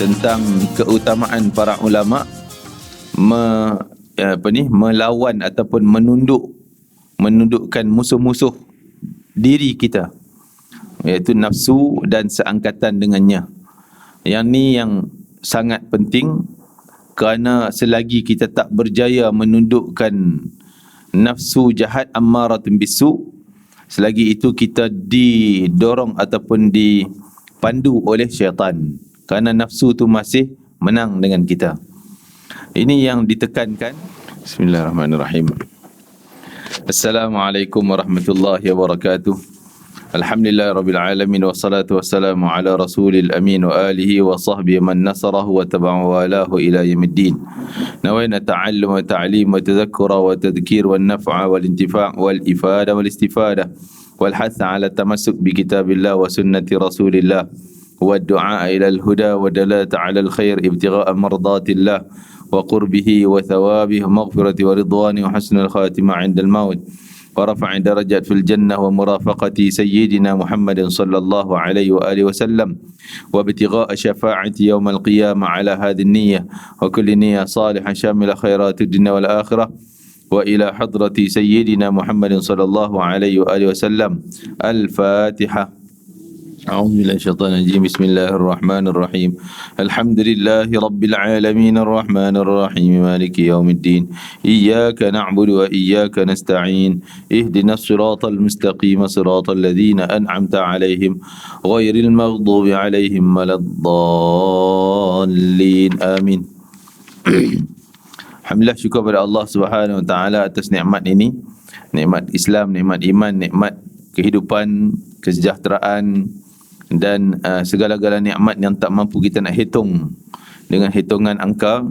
tentang keutamaan para ulama melawan ataupun menundukkan musuh-musuh diri kita, iaitu nafsu dan seangkatan dengannya. Yang ni yang sangat penting, kerana selagi kita tak berjaya menundukkan nafsu jahat ammaratun bisu, selagi itu kita didorong ataupun dipandu oleh syaitan, kerana nafsu tu masih menang dengan kita. Ini yang ditekankan. Bismillahirrahmanirrahim. Assalamualaikum warahmatullahi wabarakatuh. Alhamdulillahirabbil alamin, wassalatu wassalamu ala rasulil amin wa alihi wa sahbihi man nasarahu wa tabi'a walahu ila yaumiddin. Nawayna ta'allum wa ta'lim wa tadhakkura wa tadhkir wa naf'a wal intifa' wal ifada wal istifada wal hath ala tamassuk bi kitabillah wa sunnati rasulillah wa du'a ila al huda wa dalata ala al khair ibtigha'a mardatillah wa qurbihi wa thawabihi wa maghfirati wa ridwani wa husnul khatimah 'inda al maut ورفع درجات في الجنة ومرافقة سيدنا محمد صلى الله عليه وآله وسلم وابتغاء شفاعة يوم القيامة على هذه النية وكل نية صالحة شاملة خيرات الدنيا والآخرة وإلى حضرة سيدنا محمد صلى الله عليه وآله وسلم. الفاتحة. أعوذ بالله من الشيطان الرجيم. بسم الله الرحمن الرحيم. الحمد لله رب العالمين الرحمن الرحيم مالك يوم الدين إياك نعبد وإياك نستعين اهدنا الصراط المستقيم صراط الذين أنعمت عليهم غير المغضوب عليهم ولا الضالين آمين. Alhamdulillah, syukur kepada Allah Subhanahu Wa Taala atas nikmat ini, nikmat Islam, nikmat iman, nikmat kehidupan, kesejahteraan dan segala-gala nikmat yang tak mampu kita nak hitung dengan hitungan angka.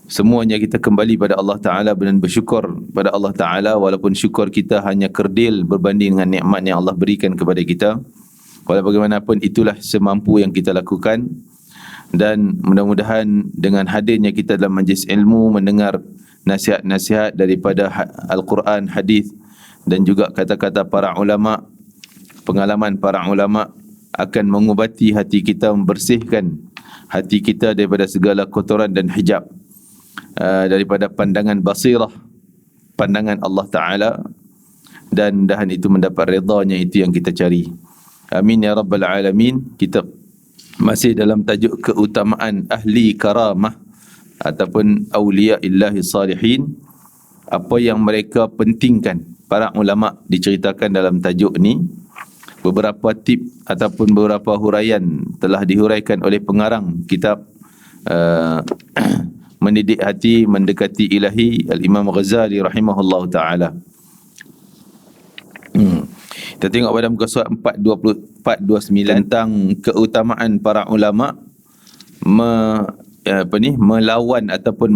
Semuanya kita kembali pada Allah Ta'ala dan bersyukur pada Allah Ta'ala, walaupun syukur kita hanya kerdil berbanding dengan nikmat yang Allah berikan kepada kita. Walau bagaimanapun itulah semampu yang kita lakukan. Dan mudah-mudahan dengan hadirnya kita dalam majlis ilmu, mendengar nasihat-nasihat daripada Al-Quran, hadis dan juga kata-kata para ulama, pengalaman para ulama akan mengubati hati kita, membersihkan hati kita daripada segala kotoran dan hijab, daripada pandangan basirah, pandangan Allah Ta'ala, dan dahan itu mendapat redanya, itu yang kita cari. Amin ya Rabbal Alamin. Kita masih dalam tajuk keutamaan ahli karamah ataupun awliya illahi salihin. Apa yang mereka pentingkan, para ulama diceritakan dalam tajuk ni. Beberapa tip ataupun beberapa huraian telah dihuraikan oleh pengarang kitab Mendidik Hati Mendekati Ilahi, Al-Imam Ghazali rahimahullahu ta'ala. Kita tengok pada muka surat 429 tentang keutamaan para ulama melawan ataupun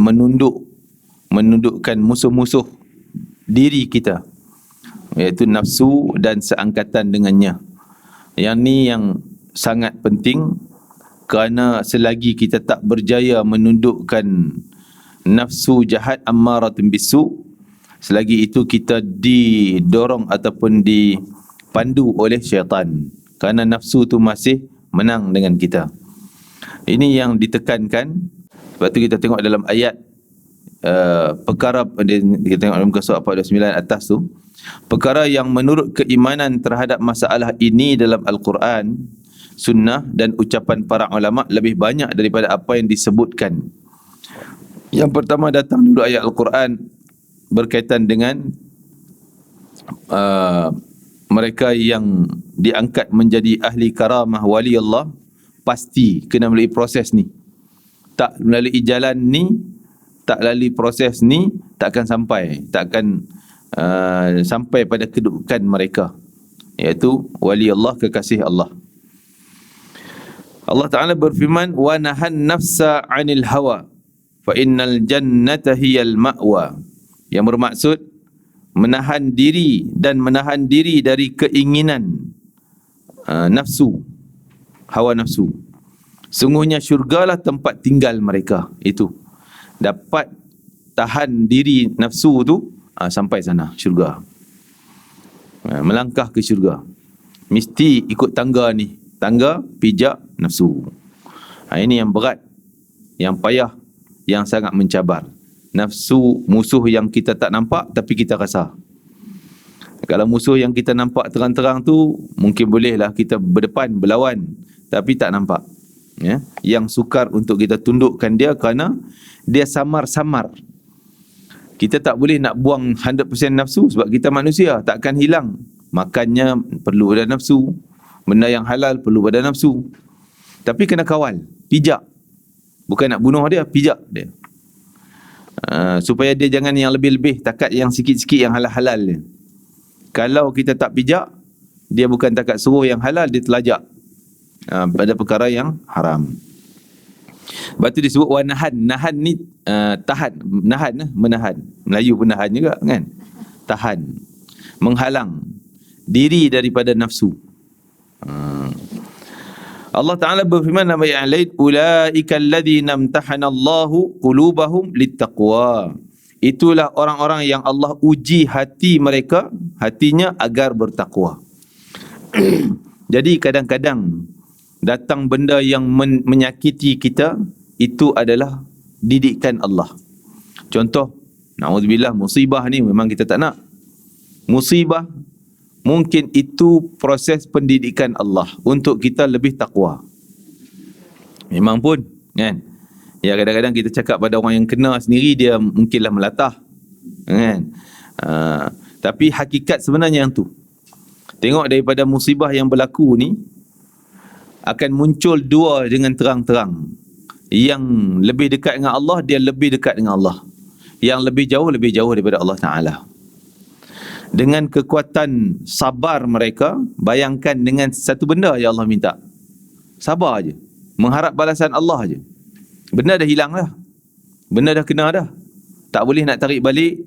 menundukkan musuh-musuh diri kita, iaitu nafsu dan seangkatan dengannya. Yang ni yang sangat penting, kerana selagi kita tak berjaya menundukkan nafsu jahat ammaratun bisu, selagi itu kita didorong ataupun dipandu oleh syaitan, kerana nafsu tu masih menang dengan kita. Ini yang ditekankan. Sebab tu kita tengok dalam ayat perkara, kita tengok dalam surah 49 atas tu, perkara yang menurut keimanan terhadap masalah ini dalam Al-Quran, sunnah dan ucapan para ulama lebih banyak daripada apa yang disebutkan. Yang pertama, datang dulu ayat Al-Quran berkaitan dengan mereka yang diangkat menjadi ahli karamah wali Allah, pasti kena melalui proses ni. Tak melalui jalan ni, tak lalui proses ni, tak akan sampai pada kedudukan mereka, iaitu wali Allah, kekasih Allah. Allah Ta'ala berfirman, wa nahan nafsa 'anil hawa fa innal jannata hiyal ma'wa, yang bermaksud menahan diri dari keinginan nafsu, hawa nafsu. Sungguhnya syurgalah tempat tinggal mereka. Itu dapat tahan diri nafsu tu, sampai sana syurga, melangkah ke syurga. Mesti ikut tangga ni, tangga pijak nafsu. Ini yang berat, yang payah, yang sangat mencabar. Nafsu, musuh yang kita tak nampak tapi kita rasa. Kalau musuh yang kita nampak terang-terang tu, mungkin bolehlah kita berdepan, berlawan, tapi tak nampak. Ya? Yang sukar untuk kita tundukkan dia kerana dia samar-samar. Kita tak boleh nak buang 100% nafsu sebab kita manusia, takkan hilang. Makannya perlu ada nafsu, benda yang halal perlu ada nafsu. Tapi kena kawal, pijak. Bukan nak bunuh dia, pijak dia. Supaya dia jangan yang lebih-lebih, takat yang sikit-sikit yang halal-halal dia. Kalau kita tak pijak, dia bukan takat suruh yang halal, dia telajak pada perkara yang haram. Lepas tu disebut wanahan. Nahan ni tahan, nahan, menahan. Melayu pun nahan juga kan. Tahan, menghalang diri daripada nafsu. Allah Ta'ala berfirman dalam ayat yang lain, ulaika alladhina imtahanallahu qulubahum littaqwa. Itulah orang-orang yang Allah uji hati mereka, hatinya agar bertakwa. Jadi kadang-kadang datang benda yang menyakiti kita, itu adalah didikan Allah. Contoh, na'udzubillah, musibah ni memang kita tak nak. Musibah mungkin itu proses pendidikan Allah untuk kita lebih takwa. Memang pun kan. Ya, kadang-kadang kita cakap pada orang yang kena sendiri, dia mungkinlah melatah kan. Tapi hakikat sebenarnya yang tu. Tengok daripada musibah yang berlaku ni, akan muncul dua dengan terang-terang. Yang lebih dekat dengan Allah, dia lebih dekat dengan Allah. Yang lebih jauh daripada Allah Ta'ala. Dengan kekuatan sabar mereka, bayangkan dengan satu benda yang Allah minta. Sabar aja, mengharap balasan Allah aja. Benda dah hilang dah. Benda dah kena dah. Tak boleh nak tarik balik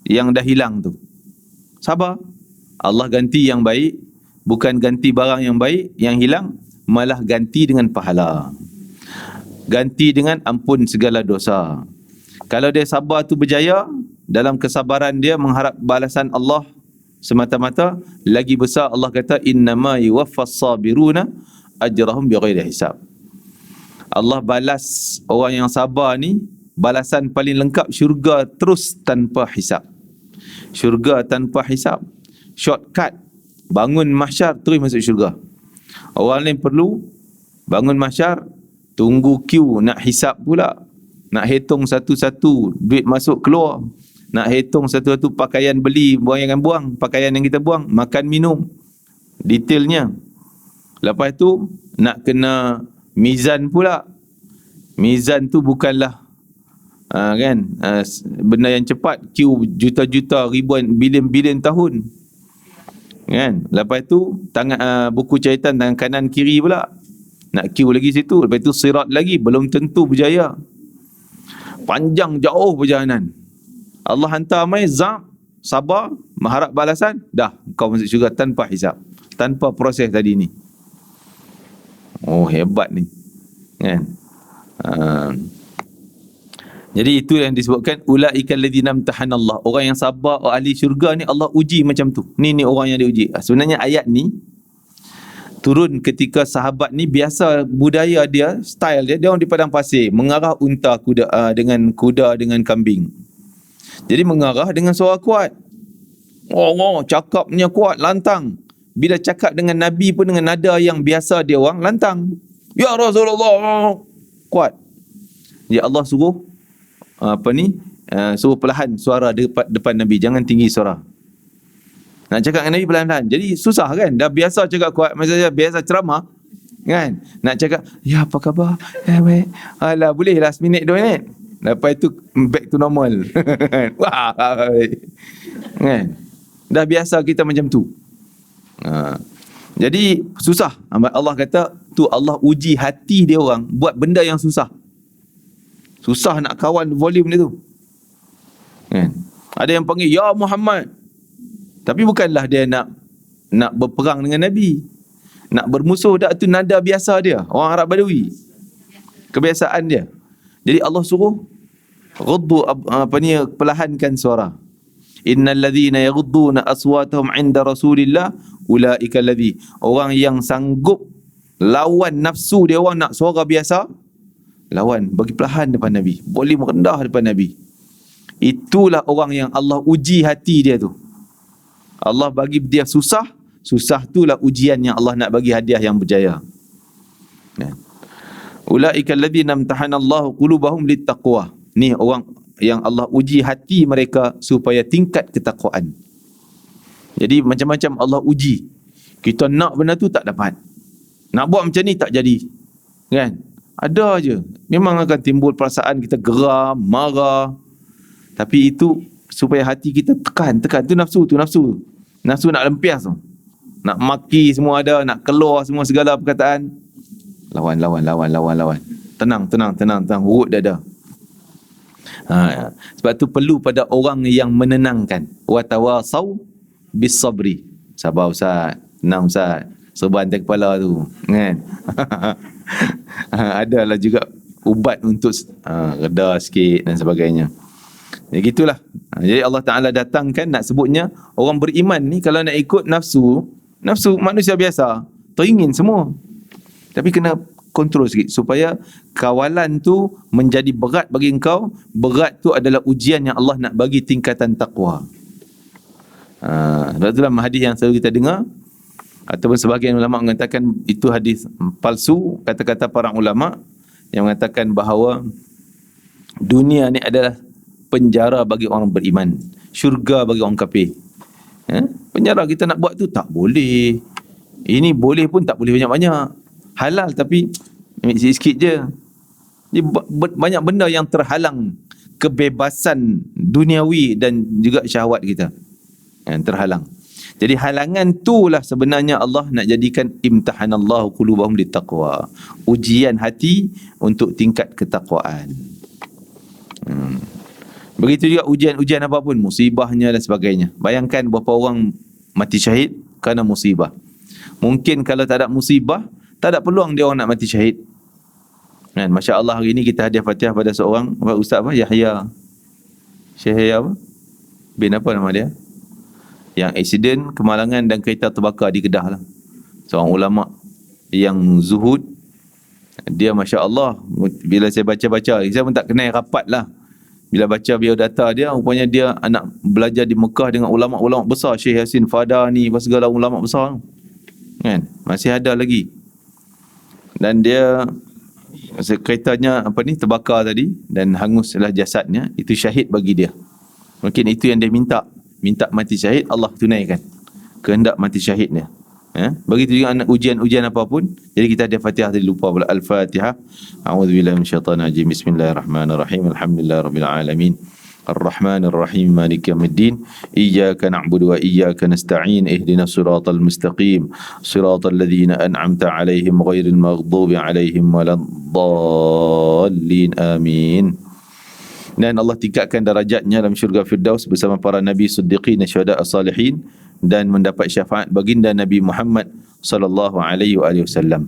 yang dah hilang tu. Sabar. Allah ganti yang baik, bukan ganti barang yang baik, yang hilang, malah ganti dengan pahala. Ganti dengan ampun segala dosa. Kalau dia sabar tu berjaya, dalam kesabaran dia mengharap balasan Allah semata-mata, lagi besar Allah kata, innama yuwaffas sabiruna ajrahum bighairi hisab. Allah balas orang yang sabar ni, balasan paling lengkap syurga terus tanpa hisab. Syurga tanpa hisab. Shortcut, bangun mahsyar terus masuk syurga. Orang lain perlu bangun mahsyar, tunggu queue nak hisab pula, nak hitung satu-satu duit masuk keluar, nak hitung satu-satu pakaian beli, buang, pakaian yang kita buang, makan minum, detailnya. Lepas tu nak kena mizan pula. Mizan tu bukanlah benda yang cepat, queue juta-juta, ribuan, bilion-bilion tahun kan. Lepas tu tangan buku catatan tangan kanan kiri pula, nak queue lagi situ. Lepas tu sirat lagi, belum tentu berjaya. Panjang jauh perjalanan. Allah hantar mai, sabar, mengharap balasan, dah kau masuk syurga tanpa hisab, tanpa proses tadi ni. Oh, hebat ni kan. Jadi itu yang disebutkan ulaikal ladzina imtahanallah. Orang yang sabar, ahli syurga ni Allah uji macam tu. Ni orang yang diuji. Sebenarnya ayat ni turun ketika sahabat ni biasa budaya dia, style dia orang di padang pasir, mengarah unta dengan kuda dengan kambing. Jadi mengarah dengan suara kuat. Oh, cakapnya kuat, lantang. Bila cakap dengan Nabi pun dengan nada yang biasa dia orang, lantang. Ya Rasulullah, kuat. Ya Allah suruh suruh perlahan suara depan Nabi, jangan tinggi suara. Nak cakap dengan Nabi perlahan-lahan. Jadi susah kan, dah biasa cakap kuat, maksudnya biasa ceramah kan. Nak cakap, ya apa khabar? Baik. Alah, boleh last minute 2 minit. Lepas itu back to normal. Wah, kan. Dah biasa kita macam tu. Jadi susah. Allah kata tu Allah uji hati dia orang buat benda yang susah. Susah nak kawan volume dia tu kan. Ada yang panggil ya Muhammad, tapi bukanlah dia nak berperang dengan Nabi, nak bermusuh. Dak tu nada biasa dia, orang Arab Badawi, kebiasaan dia. Jadi Allah suruh ghuddu, perlahankan suara. Innal ladzina yaghudduna aswatahum 'inda Rasulillah ulaika alladzi, orang yang sanggup Lawan nafsu dia, orang nak suara biasa, lawan, bagi perlahan depan Nabi, boleh merendah depan Nabi. Itulah orang yang Allah uji hati dia tu. Allah bagi dia susah, susah itulah ujian yang Allah nak bagi hadiah yang berjaya. Ulaika alladzina imtahanallahu qulubahum littaqwa. Ni orang yang Allah uji hati mereka supaya tingkat ketakwaan. Jadi macam-macam Allah uji. Kita nak benda tu tak dapat. Nak buat macam ni tak jadi. Kan? Ada je. Memang akan timbul perasaan kita geram, marah. Tapi itu supaya hati kita tekan. Tu nafsu. Nafsu nak lempias tu. Nak maki semua ada, nak keluar semua segala perkataan. Lawan. Tenang. Urut dada. Sebab tu perlu pada orang yang menenangkan. Wa tawasau bis sabri. Sabar Ustaz, tenang Ustaz, serban atas kepala tu, kan? Adalah juga ubat untuk reda sikit dan sebagainya. Ya gitulah. Jadi Allah Ta'ala datangkan, nak sebutnya orang beriman ni kalau nak ikut nafsu manusia biasa, teringin semua. Tapi kena kontrol sikit supaya kawalan tu menjadi berat bagi engkau. Berat tu adalah ujian yang Allah nak bagi tingkatan takwa. Dalam hadis yang selalu kita dengar, ataupun sebahagian ulama mengatakan itu hadis palsu, kata-kata para ulama yang mengatakan bahawa dunia ni adalah penjara bagi orang beriman, syurga bagi orang kafir. Penjara kita nak buat tu tak boleh. Ini boleh pun tak boleh banyak-banyak. Halal tapi sikit-sikit je. Jadi banyak benda yang terhalang kebebasan duniawi dan juga syahwat kita. Terhalang. Jadi halangan itulah sebenarnya Allah nak jadikan imtahanallahu qulubahum littaqwa. Ujian hati untuk tingkat ketakwaan. Begitu juga ujian-ujian apapun, musibahnya dan sebagainya. Bayangkan berapa orang mati syahid kerana musibah. Mungkin kalau tak ada musibah, tak ada peluang dia orang nak mati syahid. Kan, masya-Allah hari ni kita hadiah Fatihah pada seorang ustaz Yahya. Syekh Yahya bin apa nama dia? Yang aksiden kemalangan dan kereta terbakar di Kedah lah. Seorang ulama yang zuhud. Dia masya-Allah, bila saya baca-baca, saya pun tak kenal rapat lah. Bila baca biodata dia, rupanya dia anak belajar di Mekah dengan ulama-ulama besar, Syekh Yasin Fadani, segala ulama besar. Kan? Masih ada lagi. Dan dia keretanya terbakar tadi dan hanguslah jasadnya. Itu syahid bagi dia. Mungkin itu yang dia minta mati syahid, Allah tunaikan kehendak mati syahidnya. Begitu juga ujian-ujian apapun. Jadi kita ada Fatihah tadi lupa pula. Al-Fatihah. A'udzubillahi minasyaitanir rajim. Bismillahirrahmanirrahim. Alhamdulillahirabbil alamin. Ar-Rahmanir Rahim. Maliki yaumiddin. Iyyaka na'budu wa iyyaka nasta'in. Ihdinas siratal mustaqim. Siratal ladzina an'amta 'alaihim ghairil maghdubi 'alaihim waladdallin. Amin. Dan Allah tingkatkan darajatnya dalam syurga Firdaus bersama para nabi, siddiqin, syuhada, as-salihin, dan mendapat syafaat baginda Nabi Muhammad sallallahu alaihi wasallam.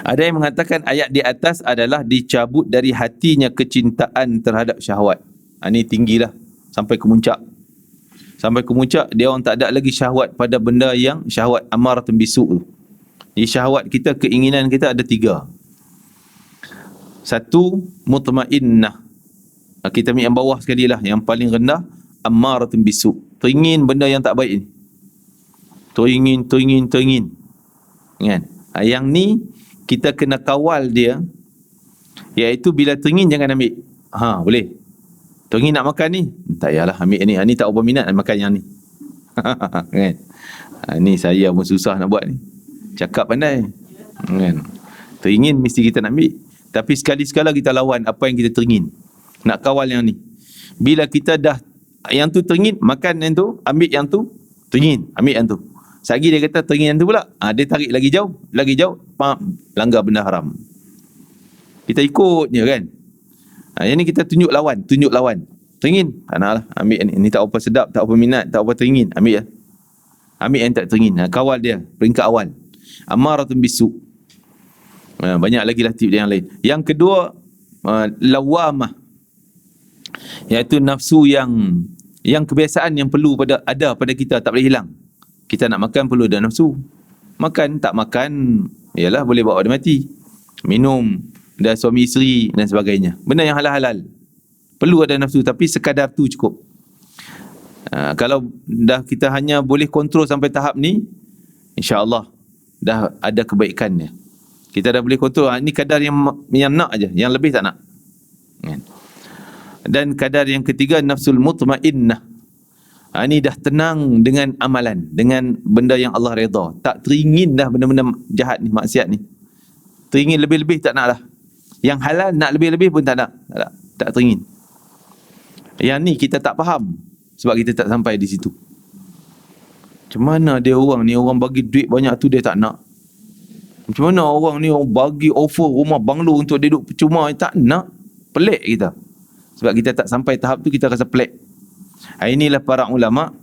Ada yang mengatakan ayat di atas adalah dicabut dari hatinya kecintaan terhadap syahwat. Ini tinggilah sampai ke puncak. Sampai ke puncak dia orang tak ada lagi syahwat pada benda yang syahwat amaratun bisu'. Jadi syahwat kita, keinginan kita ada 3. 1, mutmainnah. Kita ambil yang bawah sekali lah, yang paling rendah, ammaratun bisu'. Teringin benda yang tak baik ni. Teringin. Kan? Yang ni kita kena kawal dia, iaitu bila teringin jangan ambil. Boleh. Teringin nak makan ni, tak yalah ambil ni. Ni tak apa minat nak makan yang ni. Kan? Ni saya pun susah nak buat ni. Cakap pandai. Kan? Teringin mesti kita nak ambil. Tapi sekali-sekala kita lawan apa yang kita teringin. Nak kawal yang ni. Bila kita dah yang tu teringin, makan yang tu, ambil yang tu, teringin, ambil yang tu. Sagi dia kata teringin yang tu pula, dia tarik lagi jauh, langgar benda haram. Kita ikut je kan. Yang ni kita tunjuk lawan. Teringin, tak nak lah, ambil ni tak apa sedap, tak apa minat, tak apa teringin, ambil lah. Ambil yang tak teringin. Kawal dia, peringkat awal. Ammaratun bisu'. Banyak lagi lah tip dia yang lain. Yang kedua, lawamah, iaitu nafsu yang kebiasaan yang perlu ada pada kita, tak boleh hilang. Kita nak makan perlu ada nafsu. Makan, tak makan, ialah boleh bawa dia mati. Minum, dan suami isteri dan sebagainya. Benda yang halal-halal. Perlu ada nafsu, tapi sekadar tu cukup. Kalau dah kita hanya boleh kontrol sampai tahap ni, insya-Allah dah ada kebaikannya. Kita dah boleh kontrol, ni kadar yang nak aja, yang lebih tak nak. Dan kadar yang ketiga, nafsul mutmainnah. Ni dah tenang dengan amalan, dengan benda yang Allah redha. Tak teringin dah benda-benda jahat ni, maksiat ni. Teringin lebih-lebih tak nak lah. Yang halal nak lebih-lebih pun tak nak. Tak teringin. Yang ni kita tak faham sebab kita tak sampai di situ. Macam mana dia orang ni, orang bagi duit banyak tu dia tak nak. Macam mana orang ni orang bagi offer rumah banglo untuk dia duduk percuma, tak nak. Pelik kita. Sebab kita tak sampai tahap tu, kita rasa pelik. Inilah para ulama,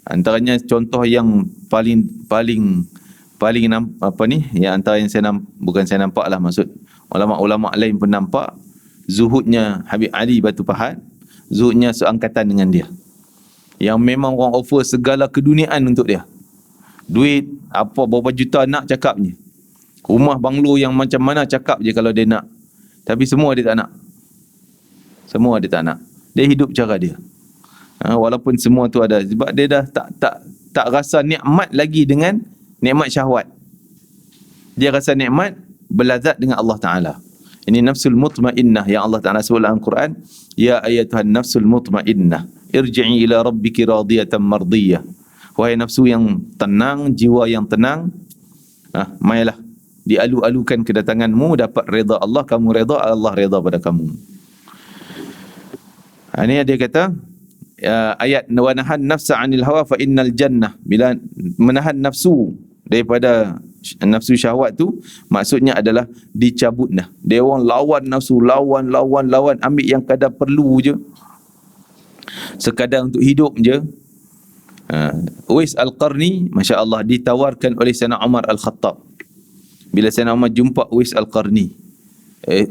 antaranya contoh yang paling apa ni, yang antara yang bukan saya nampak lah, maksud ulama-ulama lain pun nampak zuhudnya Habib Ali Batu Pahat, zuhudnya seangkatan dengan dia, yang memang orang offer segala keduniaan untuk dia. Duit apa berapa juta nak cakapnya, rumah banglo yang macam mana cakap je kalau dia nak. Tapi semua dia tak nak. Semua dia tak nak. Dia hidup cara dia. Walaupun semua tu ada, sebab dia dah tak rasa nikmat lagi dengan nikmat syahwat. Dia rasa nikmat berlazat dengan Allah Ta'ala. Ini nafsul mutmainnah yang Allah Ta'ala sebut dalam Quran. Ya ayatuhan nafsul mutmainnah, irji'i ila rabbiki radiyatan mardiyah. Wahai nafsu yang tenang, jiwa yang tenang, mailah dialu-alukan kedatanganmu, dapat redha Allah, kamu redha, Allah redha pada kamu. Ini dia kata, ayat wa nahan nafsa 'anil hawa fa innal jannah. Bila menahan nafsu daripada nafsu syahwat tu, maksudnya adalah dicabut dah. Dia orang lawan nafsu, lawan, ambil yang kadar perlu je, sekadar untuk hidup je. Uwais Al-Qarni, masya-Allah, ditawarkan oleh Sayyidina Umar Al-Khattab. Bila Sayyidina Umar jumpa Uwais Al-Qarni,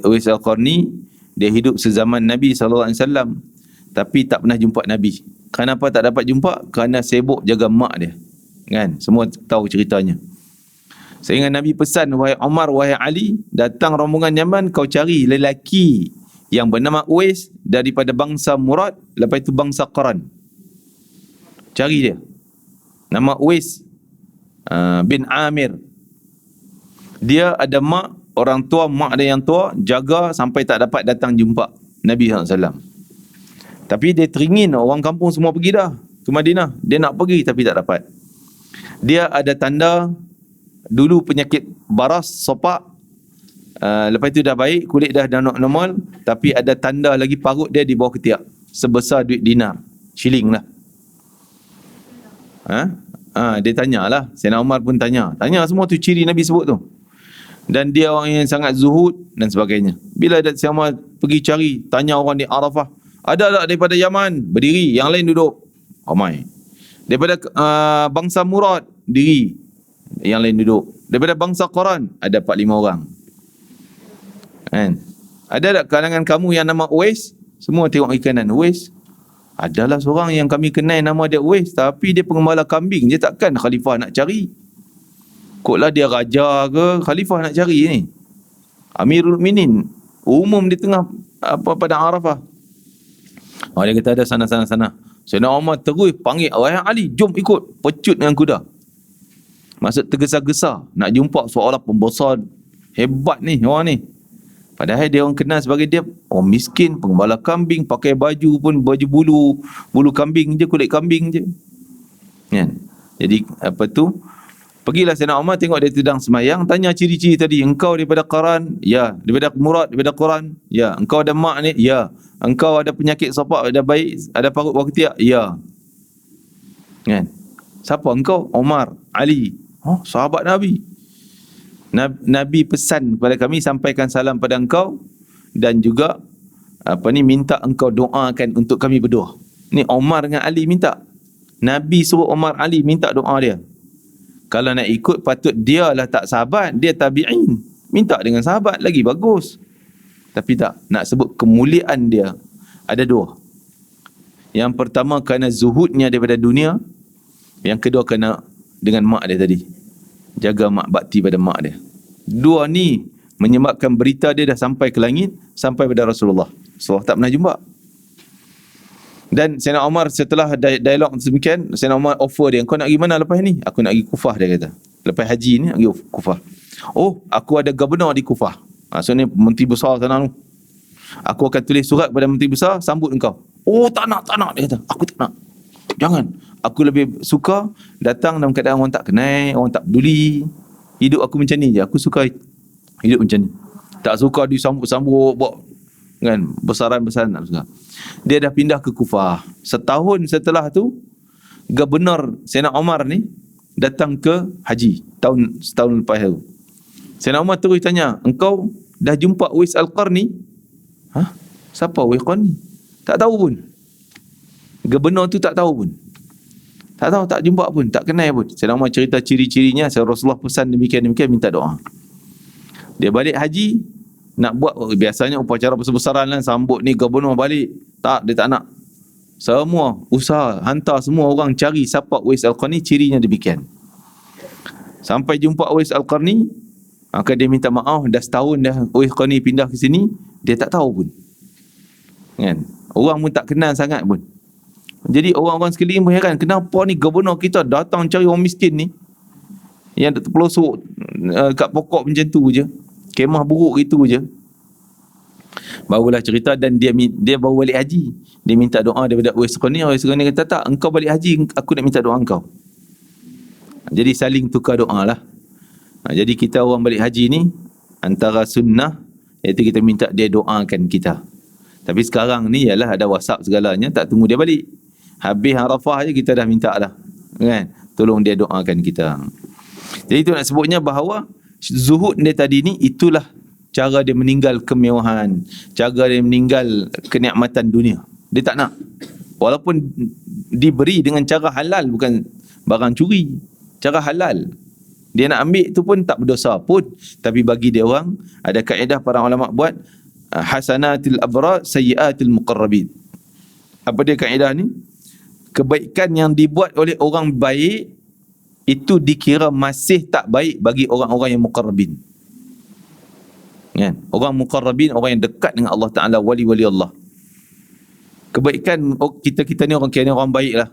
Uwais Al-Qarni dia hidup sezaman Nabi SAW, tapi tak pernah jumpa Nabi. Kenapa tak dapat jumpa? Kerana sibuk jaga mak dia. Kan? Semua tahu ceritanya. Sehingga Nabi pesan, wahai Umar, wahai Ali, datang rombongan Yaman, kau cari lelaki yang bernama Uwais daripada bangsa Murad, lepas itu bangsa Qaran. Cari dia. Nama Uwais bin Amir. Dia ada mak, orang tua, mak dia yang tua, jaga sampai tak dapat datang jumpa Nabi SAW. Tapi dia teringin, orang kampung semua pergi dah ke Madinah. Dia nak pergi tapi tak dapat. Dia ada tanda dulu penyakit baras, sopak. Lepas itu dah baik, kulit dah normal, tapi ada tanda lagi parut dia di bawah ketiak, sebesar duit dinar, shilling lah. Dia tanyalah, Sayyidina Umar pun tanya semua tu ciri Nabi sebut tu. Dan dia orang yang sangat zuhud dan sebagainya. Bila Sayyidina Umar pergi cari, tanya orang di Arafah, ada tak daripada Yaman? Berdiri, yang lain duduk. Ramai. Daripada bangsa Murad, diri, yang lain duduk. Daripada bangsa Qaran, ada 4-5 orang. Kan? Ada tak kalangan kamu yang nama Uwais? Semua tengok kiri kanan. Uwais? Adalah seorang yang kami kenal nama dia Uwais, tapi dia pengembala kambing. Dia takkan khalifah nak cari. Koklah dia raja ke khalifah nak cari ni. Amirul Mukminin umum di tengah padang Arafah. Dia kata ada sana. Sayyidina Umar terus panggil, wahai Ali, jom ikut, pecut dengan kuda. Maksud tergesa-gesa nak jumpa seorang pembesar hebat ni, orang ni. Padahal dia orang kenal sebagai dia orang miskin, pengembala kambing, pakai baju pun baju bulu kambing je, kulit kambing je. Kan? Jadi pergilah Sayyidina Umar, tengok dia sedang semayang, tanya ciri-ciri tadi. Engkau daripada Qaran? Ya. Daripada Murad? Daripada Quran? Ya. Engkau ada mak ni? Ya. Engkau ada penyakit sopak, ada baik, ada parut bawah ketiak? Ya. Kan? Siapa engkau? Umar, Ali. Sahabat Nabi. Nabi pesan kepada kami, sampaikan salam pada engkau dan juga minta engkau doakan untuk kami berdua. Ni Umar dengan Ali minta. Nabi suruh Umar, Ali minta doa dia. Kalau nak ikut, patut dia lah tak sahabat, dia tabi'in. Minta dengan sahabat lagi bagus. Tapi tak, nak sebut kemuliaan dia. Ada 2. Yang pertama kerana zuhudnya daripada dunia. Yang kedua kerana dengan mak dia tadi. jaga mak, bakti pada mak dia. Dua ni menyebabkan berita dia dah sampai ke langit, sampai pada Rasulullah. Rasulullah tak pernah jumpa. Dan Sayyidina Umar setelah dialog sedemikian, Sayyidina Umar offer dia, kau nak pergi mana lepas ni? Aku nak pergi Kufah, dia kata. Lepas haji ni nak pergi Kufah. Oh, aku ada gubernur di Kufah. Maksudnya menteri besar sana tu. Aku akan tulis surat kepada menteri besar, sambut engkau. Oh, tak nak, dia kata. Aku tak nak. Jangan. Aku lebih suka datang dalam keadaan orang tak kenal, orang tak peduli. Hidup aku macam ni je. Aku suka hidup macam ni. Tak suka disambut-sambut, buat kan, besaran-besaran tak suka. Dia dah pindah ke Kufah. Setahun setelah tu, gubernur Sayyidina Umar ni datang ke haji setahun lepas tu. Sayyidina Umar terus tanya, engkau dah jumpa Uwais Al-Qarni? Siapa Uwais Al-Qarni? Tak tahu pun. Gubernur tu tak tahu pun. Tak tahu, tak jumpa pun, tak kenal pun. Sayyidina Umar cerita ciri-cirinya, Rasulullah pesan demikian-demikian, minta doa. Dia balik haji, nak buat biasanya upacara besar-besaran lah, sambut ni gubernur balik. Tak, dia tak nak. Semua usaha, hantar semua orang cari siapa Uwais Al-Qarni, cirinya demikian. Sampai jumpa Uwais Al-Qarni, maka dia minta maaf, dah setahun dah Uwais Al-Qarni pindah ke sini, dia tak tahu pun. Kan? Orang pun tak kenal sangat pun. Jadi orang-orang sekeliling pun heran, kenapa ni gubernur kita datang cari orang miskin ni, yang terpelosok kat pokok macam tu je, kemah buruk itu je. Barulah cerita, dan dia baru balik haji. Dia minta doa daripada Uwais Al-Qarni. Uwais Al-Qarni kata, tak, engkau balik haji, aku nak minta doa engkau. Jadi saling tukar doa lah. Jadi kita orang balik haji ni, antara sunnah, iaitu kita minta dia doakan kita. Tapi sekarang ni ialah ada WhatsApp segalanya, tak tunggu dia balik. Habis Arafah je kita dah minta dah, kan? Tolong dia doakan kita. Jadi itu nak sebutnya bahawa zuhud dia tadi ni, itulah cara dia meninggal kemewahan, cara dia meninggal kenikmatan dunia. Dia tak nak. Walaupun diberi dengan cara halal, bukan barang curi, cara halal. Dia nak ambil tu pun tak berdosa pun. Tapi bagi dia orang, ada kaedah para ulama buat, hasanatil abrar sayyiatil muqarrabin. Apa dia kaedah ni? Kebaikan yang dibuat oleh orang baik itu dikira masih tak baik bagi orang-orang yang muqarrabin. Kan? Orang muqarrabin, orang yang dekat dengan Allah Ta'ala, wali-wali Allah. Kebaikan kita ni orang kira orang baik lah.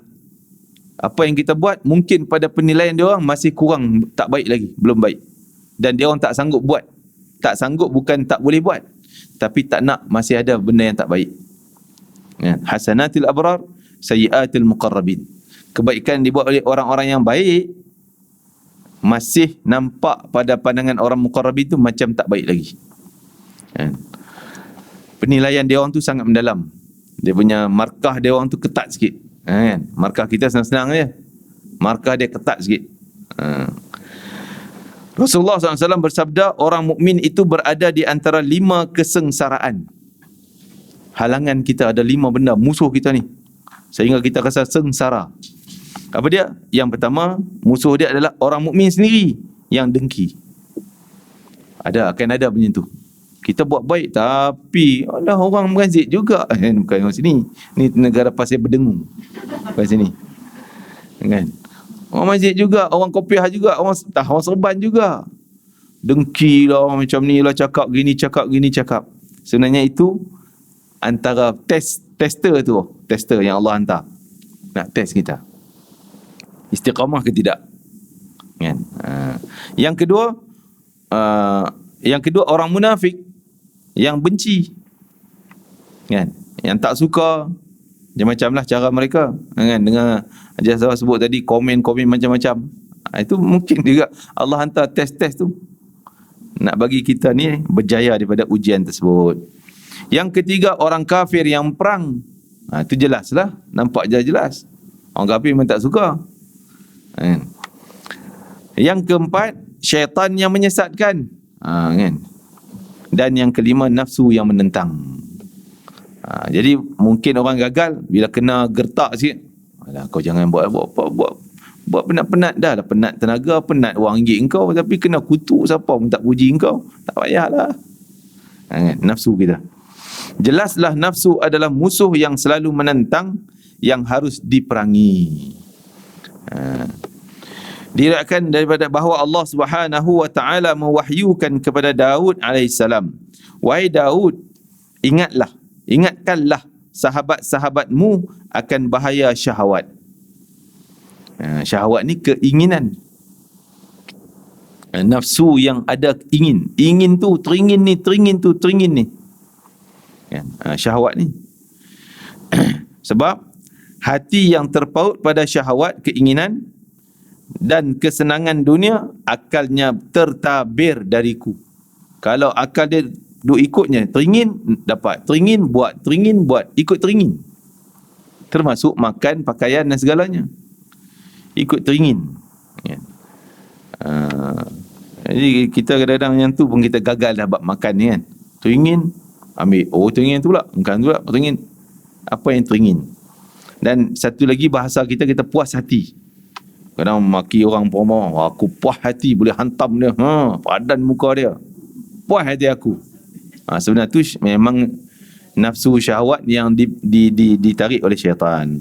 Apa yang kita buat, mungkin pada penilaian dia orang masih kurang, tak baik lagi, belum baik. Dan dia orang tak sanggup buat. Tak sanggup bukan tak boleh buat, tapi tak nak, masih ada benda yang tak baik. Kan? Hasanatil abrar sayyiatil muqarrabin. Kebaikan dibuat oleh orang-orang yang baik masih nampak pada pandangan orang muqarrabin tu macam tak baik lagi. Kan? Penilaian dia orang tu sangat mendalam. Dia punya markah dia orang tu ketat sikit. Kan? Markah kita senang-senang je, markah dia ketat sikit. Rasulullah SAW bersabda, orang mukmin itu berada di antara 5 kesengsaraan. Halangan kita ada 5 benda, musuh kita ni, sehingga kita rasa sengsara. Apa dia? Yang pertama, musuh dia adalah orang mukmin sendiri yang dengki. Akan ada macam tu. Kita buat baik, tapi ada orang Mazid juga. Bukan orang sini. Ni negara pasir berdengung. Kat sini. Kan? Orang Mazid juga, orang Kopiah juga, orang Serban juga. Dengki lah, macam ni lah, cakap gini, cakap. Sebenarnya itu antara tester yang Allah hantar. Nak test kita. Istiqamah ke tidak. Kan? Yang kedua, orang munafik yang benci, kan, yang tak suka, macam-macam lah cara mereka, kan, dengan saya sebut tadi, komen macam-macam. Itu mungkin juga Allah hantar test tu nak bagi kita ni berjaya daripada ujian tersebut. Yang ketiga, orang kafir yang perang. Itu jelas lah, nampak jelas orang kafir memang tak suka. Yang keempat, syaitan yang menyesatkan. Kan? Dan yang kelima, nafsu yang menentang. Jadi mungkin orang gagal bila kena gertak sikit, alah, kau jangan buat penat-penat dah, penat tenaga, penat wang ringgit engkau, tapi kena kutuk siapa pun tak puji engkau, tak payahlah. Nafsu kita. Jelaslah nafsu adalah musuh yang selalu menentang, yang harus diperangi. Diriwayatkan daripada bahawa Allah Subhanahu wa taala mewahyukan kepada Daud alaihissalam, wahai Daud, ingatkanlah sahabat-sahabatmu akan bahaya syahwat. Syahwat ni keinginan, nafsu yang ada ingin tu, teringin ni kan, syahwat ni. Sebab hati yang terpaut pada syahwat, keinginan dan kesenangan dunia, akalnya tertabir dariku. Kalau akal dia duk ikutnya, teringin dapat, teringin buat, ikut teringin. Termasuk makan, pakaian dan segalanya, ikut teringin. Jadi kita kadang-kadang yang tu pun kita gagal dah bab makan ni kan. Teringin, ambil, teringin tu pula, makan tu pula, teringin. Apa yang teringin? Dan satu lagi bahasa kita puas hati. Kadang maki orang promo, aku puas hati boleh hantam dia, padan muka dia, puas hati aku. Sebenarnya tu memang nafsu syahwat yang ditarik oleh syaitan.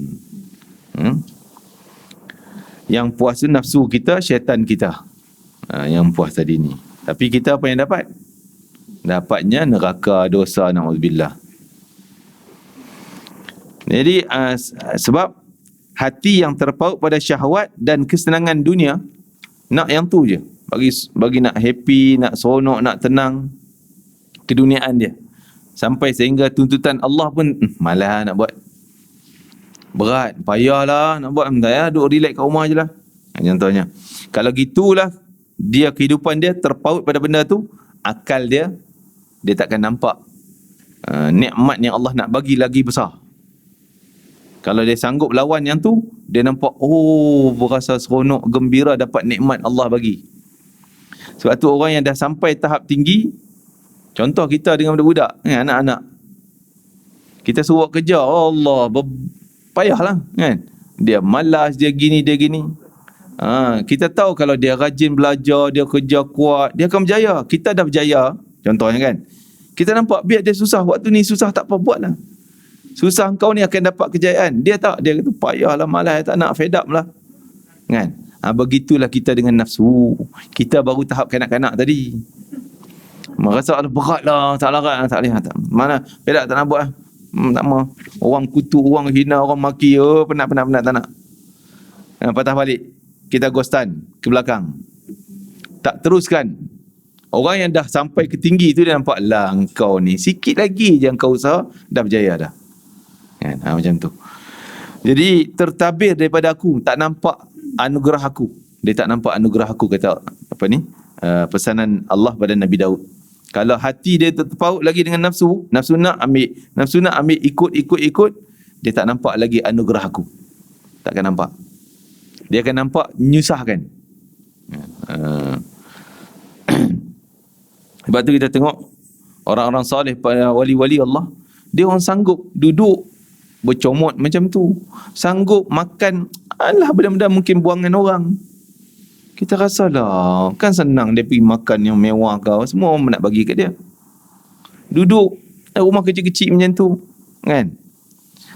Yang puas tu nafsu kita, syaitan kita yang puas tadi ni. Tapi kita apa yang dapat? Dapatnya neraka, dosa, na'udzubillah. Jadi sebab hati yang terpaut pada syahwat dan kesenangan dunia, nak yang tu je, bagi nak happy, nak seronok, nak tenang, keduniaan dia. Sampai sehingga tuntutan Allah pun malas nak buat, berat, payahlah nak buat, duduk relax kat rumah je lah. Contohnya, kalau gitulah dia, kehidupan dia terpaut pada benda tu, akal dia takkan nampak nikmat yang Allah nak bagi lagi besar. Kalau dia sanggup lawan yang tu, dia nampak, berasa seronok, gembira dapat nikmat Allah bagi. Sebab tu orang yang dah sampai tahap tinggi, contoh kita dengan budak-budak, anak-anak, kita suruh kerja, Allah, payahlah kan. Dia malas, dia gini. Kita tahu kalau dia rajin belajar, dia kerja kuat, dia akan berjaya. Kita dah berjaya, contohnya kan. Kita nampak biar dia susah, waktu ni susah, tak apa, buatlah. Susah engkau ni akan dapat kejayaan. Dia tak, dia kata payahlah, malas, tak nak, fed up lah kan. Begitulah kita dengan nafsu. Kita baru tahap kanak-kanak tadi, merasa berat lah, tak larat, tak boleh, mana fed up, tak nak buat, tak mau. Orang kutuk, orang hina, orang maki, penat, tak nak. Patah balik, kita ghostan ke belakang, tak teruskan. Orang yang dah sampai ke tinggi tu, dia nampak, lah engkau ni sikit lagi je engkau usaha, dah berjaya dah kan. Macam tu. Jadi tertabir daripada aku, tak nampak anugerah aku. Dia tak nampak anugerah aku, kata pesanan Allah pada Nabi Daud. Kalau hati dia terpaut lagi dengan nafsu nak ambil, ikut, dia tak nampak lagi anugerah aku. Takkan nampak. Dia akan nampak menyusahkan. Sebab tu kita tengok orang-orang soleh, para wali-wali Allah, dia orang sanggup duduk bercomot macam tu, sanggup makan benda-benda mungkin buangan orang. Kita rasa lah, kan senang dia pergi makan yang mewah kau, semua orang nak bagi kat dia. Duduk rumah kecil-kecil macam tu kan.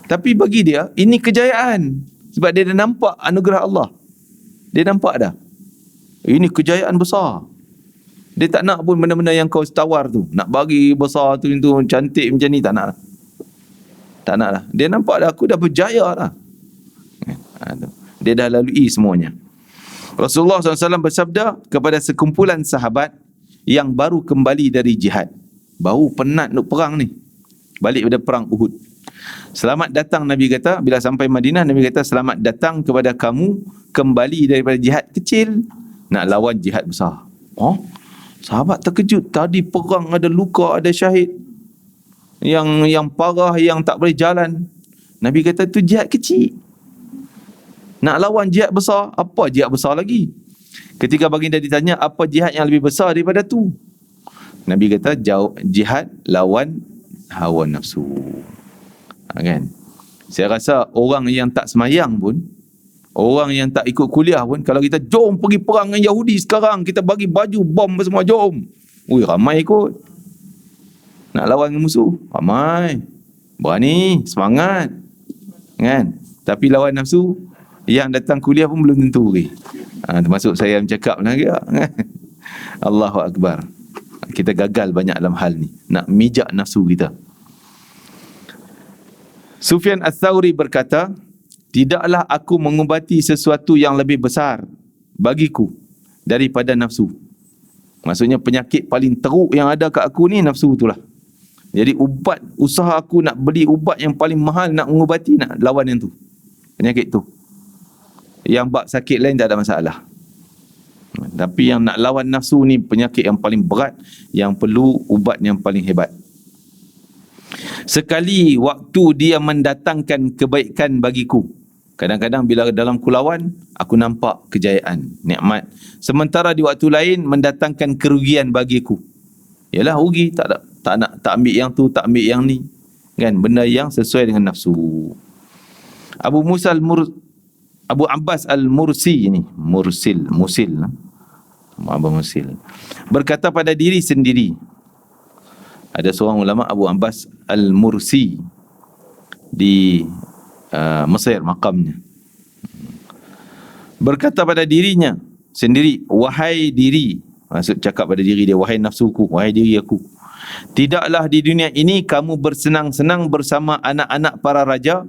Tapi bagi dia ini kejayaan, sebab dia dah nampak anugerah Allah. Dia nampak dah, ini kejayaan besar. Dia tak nak pun benda-benda yang kau tawar tu, nak bagi besar tu, cantik macam ni, tak nak lah. Tak nak lah. Dia nampak dah, aku dah berjaya lah. Dia dah lalui semuanya. Rasulullah SAW bersabda kepada sekumpulan sahabat yang baru kembali dari jihad, baru penat nak perang ni, balik pada perang Uhud. Selamat datang, Nabi kata, bila sampai Madinah, Nabi kata, selamat datang kepada kamu kembali daripada jihad kecil nak lawan jihad besar. Sahabat terkejut, tadi perang ada luka, ada syahid, yang parah, yang tak boleh jalan. Nabi kata tu jihad kecil, nak lawan jihad besar. Apa jihad besar lagi? Ketika baginda ditanya apa jihad yang lebih besar daripada tu, Nabi kata jihad lawan hawa nafsu. Kan? Saya rasa orang yang tak semayang pun, orang yang tak ikut kuliah pun, kalau kita jom pergi perang dengan Yahudi sekarang, kita bagi baju bom semua, jom, ramai ikut. Nak lawan dengan musuh, ramai, berani, semangat kan. Tapi lawan nafsu, yang datang kuliah pun belum tentu Termasuk saya yang cakap lagi. Allahu Akbar. Kita gagal banyak dalam hal ni, nak mijak nafsu kita. Sufyan Ats-Tsauri berkata, tidaklah aku mengubati sesuatu yang lebih besar bagiku daripada nafsu. Maksudnya penyakit paling teruk yang ada kat aku ni nafsu itulah. Jadi usaha aku nak beli ubat yang paling mahal, nak mengubati, nak lawan yang tu, penyakit tu. Yang bab sakit lain tak ada masalah. Tapi yang nak lawan nafsu ni penyakit yang paling berat, yang perlu ubat yang paling hebat. Sekali waktu dia mendatangkan kebaikan bagiku. Kadang-kadang bila dalam kulawan, aku nampak kejayaan, nikmat. Sementara di waktu lain mendatangkan kerugian bagiku. Yalah, rugi, tak ambil yang tu, tak ambil yang ni. Kan, benda yang sesuai dengan nafsu. Abu Abbas Al-Mursi ni, Musil berkata pada diri sendiri. Ada seorang ulama Abu Abbas Al-Mursi di Mesir, makamnya. Berkata pada dirinya sendiri, wahai diri, maksud cakap pada diri dia, wahai nafsuku, wahai diri aku, tidaklah di dunia ini kamu bersenang-senang bersama anak-anak para raja,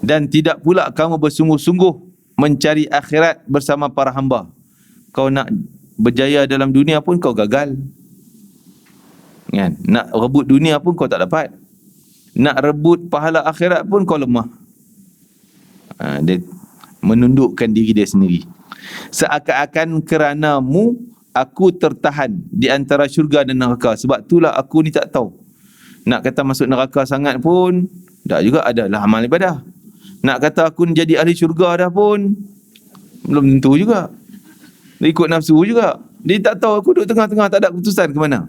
dan tidak pula kamu bersungguh-sungguh mencari akhirat bersama para hamba. Kau nak berjaya dalam dunia pun kau gagal, kan? Nak rebut dunia pun kau tak dapat. Nak rebut pahala akhirat pun kau lemah. Dia menundukkan diri dia sendiri. Seakan-akan keranamu aku tertahan di antara syurga dan neraka. Sebab itulah aku ni tak tahu. Nak kata masuk neraka sangat pun tak juga, adalah amal ibadah. Nak kata aku jadi ahli syurga dah pun belum tentu juga. Dia ikut nafsu juga. Dia tak tahu, aku duduk tengah-tengah, tak ada keputusan ke mana.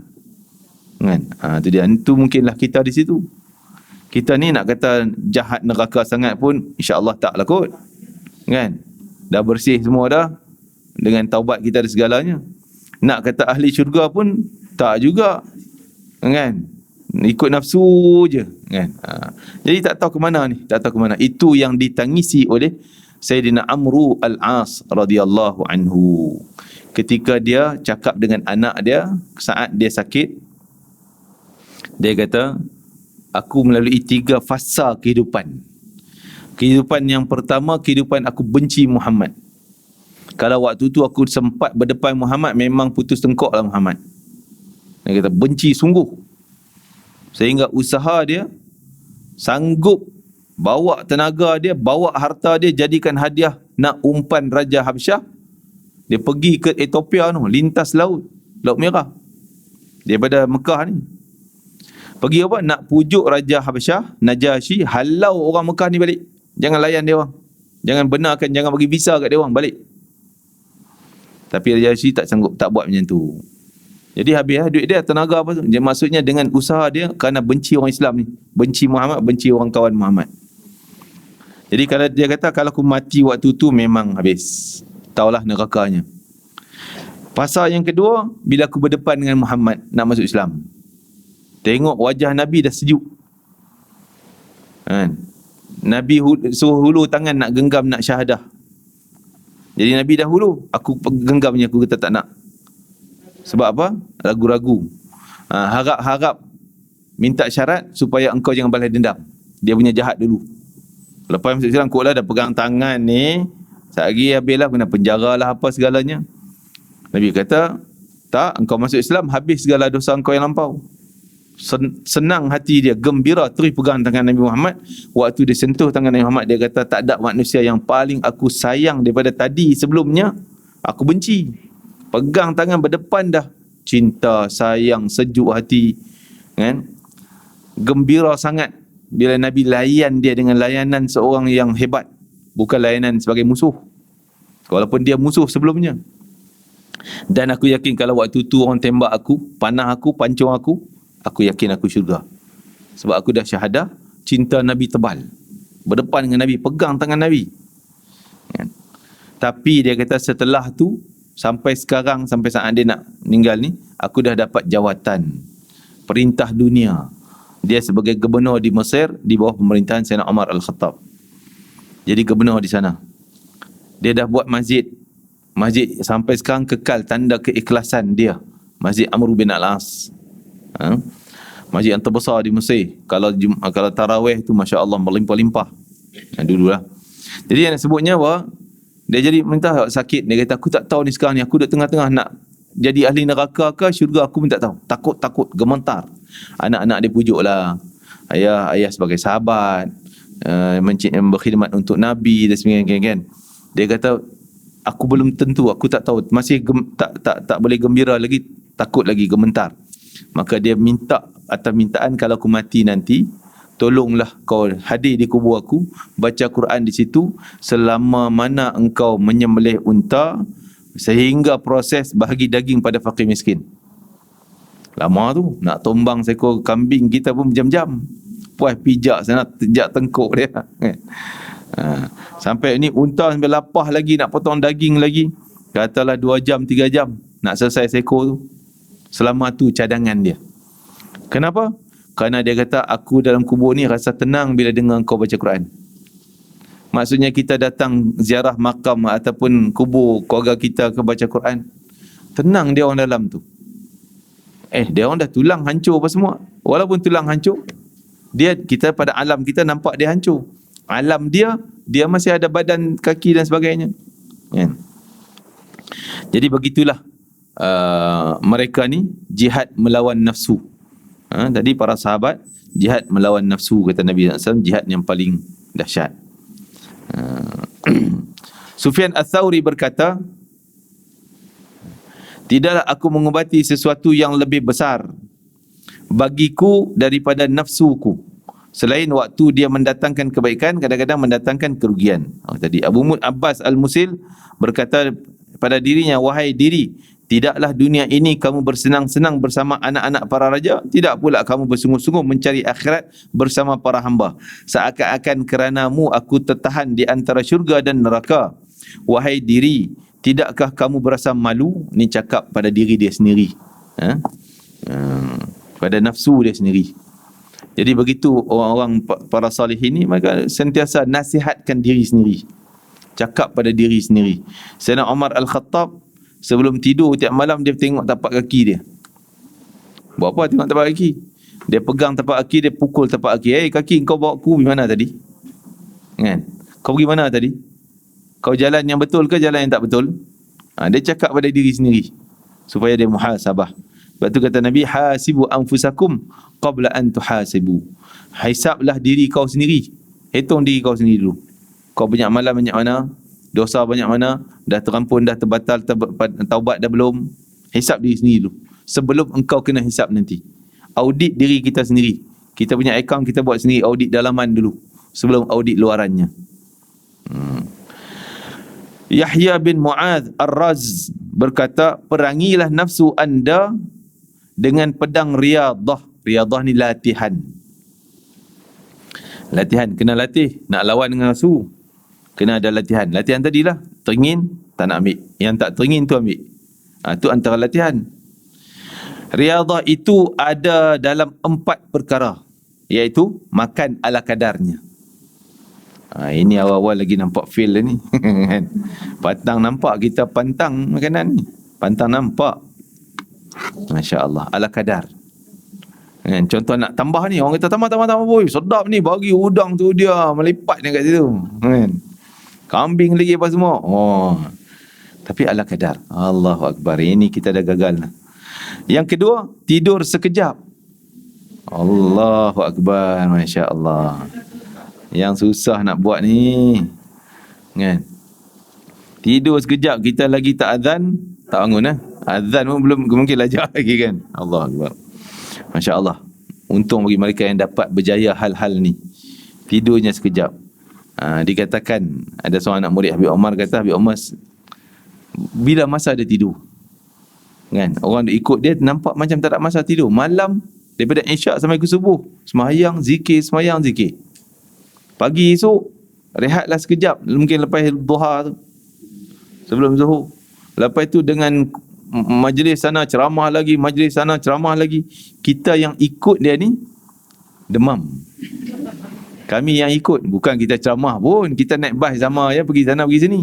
Kan? Itu dia. Itu mungkinlah kita di situ. Kita ni nak kata jahat neraka sangat pun insya-Allah tak lah kot. Kan? Dah bersih semua dah dengan taubat kita dan segalanya. Nak kata ahli syurga pun tak juga. Kan? Ikut nafsu je, kan? Jadi tak tahu ke mana ni, tak tahu ke mana. Itu yang ditangisi oleh Sayyidina Amru Al-As radhiyallahu anhu. Ketika dia cakap dengan anak dia saat dia sakit, dia kata, aku melalui 3 fasa kehidupan. Kehidupan yang pertama, kehidupan aku benci Muhammad. Kalau waktu tu aku sempat berdepan Muhammad, memang putus tengkok lah Muhammad. Dia kata benci sungguh. Sehingga usaha dia sanggup bawa tenaga dia, bawa harta dia, jadikan hadiah nak umpan Raja Habsyah. Dia pergi ke Ethiopia tu, lintas Laut Merah daripada Mekah ni. Pergi apa? Nak pujuk Raja Habsyah, Najasyi, halau orang Mekah ni balik. Jangan layan dia orang. Jangan benarkan, jangan bagi visa kat dia orang balik. Tapi Najasyi tak sanggup, tak buat macam tu. Jadi habis duit dia, tenaga apa tu. Dia maksudnya dengan usaha dia kerana benci orang Islam ni. Benci Muhammad, benci orang kawan Muhammad. Jadi kalau dia kata, kalau aku mati waktu tu memang habis. Taulah nerakanya. Pasal yang kedua, bila aku berdepan dengan Muhammad nak masuk Islam. Tengok wajah Nabi dah sejuk. Kan? Nabi suruh hulu tangan nak genggam, nak syahadah. Jadi Nabi dah hulu, aku genggamnya, aku kata tak nak. Sebab apa? Ragu-ragu. Harap-harap minta syarat supaya engkau jangan balas dendam. Dia punya jahat dulu. Lepas masuk Islam, kau lah dah pegang tangan ni. Sehari habislah, kena penjara lah apa segalanya. Nabi kata, tak, engkau masuk Islam, habis segala dosa engkau yang lampau. Senang hati dia, gembira, terus pegang tangan Nabi Muhammad. Waktu dia sentuh tangan Nabi Muhammad, dia kata, tak ada manusia yang paling aku sayang daripada tadi sebelumnya, aku benci. Pegang tangan berdepan dah, cinta, sayang, sejuk hati, kan? Gembira sangat bila Nabi layan dia dengan layanan seorang yang hebat, bukan layanan sebagai musuh, walaupun dia musuh sebelumnya. Dan aku yakin kalau waktu tu orang tembak aku, panah aku, pancung aku yakin aku syurga. Sebab aku dah syahadah, cinta Nabi tebal. Berdepan dengan Nabi, pegang tangan Nabi. Kan? Tapi dia kata setelah tu, sampai sekarang, sampai saat dia nak meninggal ni, aku dah dapat jawatan perintah dunia. Dia sebagai gubernur di Mesir di bawah pemerintahan Sayyidina Umar Al-Khattab. Jadi gubernur di sana. Dia dah buat masjid. Masjid sampai sekarang kekal tanda keikhlasan dia. Masjid Amr bin Al-As. Masjid yang terbesar di Mesir. Kalau tarawih tu Masya Allah melimpah-limpah. Dululah. Jadi yang sebutnya bahawa dia jadi minta sakit. Dia kata aku tak tahu ni sekarang ni. Aku duduk tengah-tengah nak jadi ahli neraka ke syurga, aku pun tak tahu. Takut, gemetar. Anak-anak dia pujuk lah. Ayah sebagai sahabat. Berkhidmat untuk Nabi dan sebagainya kan. Dia kata aku belum tentu, aku tak tahu, masih tak boleh gembira lagi, takut lagi, gemetar. Maka dia minta atas mintaan, kalau aku mati nanti tolonglah kau hadir di kubur aku, baca Quran di situ selama mana engkau menyembelih unta sehingga proses bahagi daging pada fakir miskin. Lama tu nak tombang seekor kambing kita pun berjam-jam. Puas pijak sana, pijak tengkuk dia. Sampai ni unta sampai lapah lagi, nak potong daging lagi. Katalah 2 jam, 3 jam nak selesai seekor tu. Selama tu cadangan dia. Kenapa? Kerana dia kata aku dalam kubur ni rasa tenang bila dengar kau baca Quran. Maksudnya kita datang ziarah makam ataupun kubur keluarga kita ke baca Quran, tenang dia orang dalam tu. Dia orang dah tulang hancur apa semua. Walaupun tulang hancur, kita pada alam kita nampak dia hancur. Alam dia masih ada badan, kaki dan sebagainya. Jadi begitulah mereka ni jihad melawan nafsu. Tadi para sahabat jihad melawan nafsu, kata Nabi SAW, jihad yang paling dahsyat. Sufyan Ats-Tsauri berkata, tidaklah aku mengubati sesuatu yang lebih besar bagiku daripada nafsuku, selain waktu dia mendatangkan kebaikan, kadang-kadang mendatangkan kerugian. Tadi Abu Abbas Al-Musil berkata pada dirinya, wahai diri, tidaklah dunia ini kamu bersenang-senang bersama anak-anak para raja, tidak pula kamu bersungguh-sungguh mencari akhirat bersama para hamba. Seakan-akan keranamu aku tertahan di antara syurga dan neraka. Wahai diri, tidakkah kamu berasa malu? Ni cakap pada diri dia sendiri. Pada nafsu dia sendiri. Jadi begitu orang-orang para salihin ni, maka sentiasa nasihatkan diri sendiri. Cakap pada diri sendiri. Sayyidina Umar Al-Khattab sebelum tidur tiap malam dia tengok tapak kaki dia. Buat apa tengok tapak kaki? Dia pegang tapak kaki, dia pukul tapak kaki. Kaki kau bawa aku pergi mana tadi? Kan? Kau pergi mana tadi? Kau jalan yang betul ke jalan yang tak betul? Dia cakap pada diri sendiri supaya dia muhasabah. Sebab tu kata Nabi, hasibu anfusakum qabla an tuhasibu. Hisablah diri kau sendiri. Hitung diri kau sendiri dulu. Kau banyak malam banyak mana? Dosa banyak mana? Dah terampun, dah terbatal, taubat dah belum? Hisab diri sendiri dulu sebelum engkau kena hisab nanti. Audit diri kita sendiri. Kita punya akaun kita buat sendiri, audit dalaman dulu sebelum audit luarannya. Yahya bin Mu'adz Ar-Raz berkata, perangilah nafsu anda dengan pedang riyadah. Riyadah ni latihan. Latihan, kena latih. Nak lawan dengan nafsu, kena ada latihan. Latihan tadilah, teringin, tak nak ambil. Yang tak teringin tu ambil. Tu antara latihan. Riyadah itu ada dalam 4 perkara. Iaitu, makan ala kadarnya. Ini awal-awal lagi nampak feel ni. Pantang nampak kita pantang makanan ni. Pantang nampak. Masya Allah, ala kadar. Contoh nak tambah ni, orang kata tambah boy, sedap ni, bagi udang tu dia melipat ni kat situ. Kambing lagi apa semua. Tapi ala kadar. Allahu Akbar. Ini kita dah gagal. Yang kedua, tidur sekejap. Allahu Akbar. Masya Allah. Yang susah nak buat ni. Kan? Tidur sekejap, kita lagi tak azan, tak bangun azan pun belum mungkin lajak lagi kan. Allah Akbar. Masya Allah. Untung bagi mereka yang dapat berjaya hal-hal ni. Tidurnya sekejap. Dikatakan ada seorang anak murid Habib Omar kata, Habib Omar bila masa dia tidur? Kan? Orang ikut dia nampak macam tak ada masa tidur. Malam daripada Isyak sampai ke subuh, sembahyang zikir. Pagi esok rehatlah sekejap, mungkin lepas duha tu, sebelum zuhur. Lepas tu dengan majlis sana ceramah lagi, majlis sana ceramah lagi. Kita yang ikut dia ni demam. Kami yang ikut, bukan kita ceramah pun, kita naik bas sama ya, pergi sana pergi sini.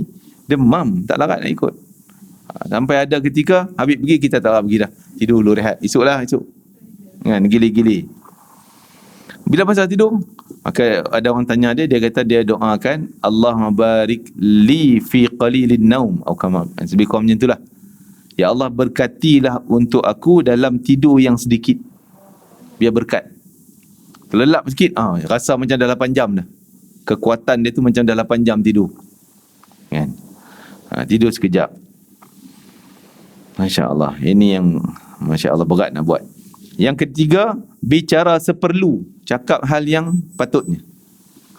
Demam, tak larat nak ikut. Sampai ada ketika Habib pergi, kita tak pergi dah. Tidur dulu, rehat. Esoklah, esok. Kan, gili-gili. Bila pasal tidur, maka ada orang tanya dia kata dia doakan, Allahumma barik li fi qalilin naum. Atau kama, lebih kurang macam itulah. Ya Allah, berkatilah untuk aku dalam tidur yang sedikit. Biar berkat. Terlelap sikit, rasa macam dah 8 jam dah. Kekuatan dia tu macam dah 8 jam tidur. Kan? Tidur sekejap. Masya Allah. Ini yang Masya Allah berat nak buat. Yang ketiga, bicara seperlu. Cakap hal yang patutnya.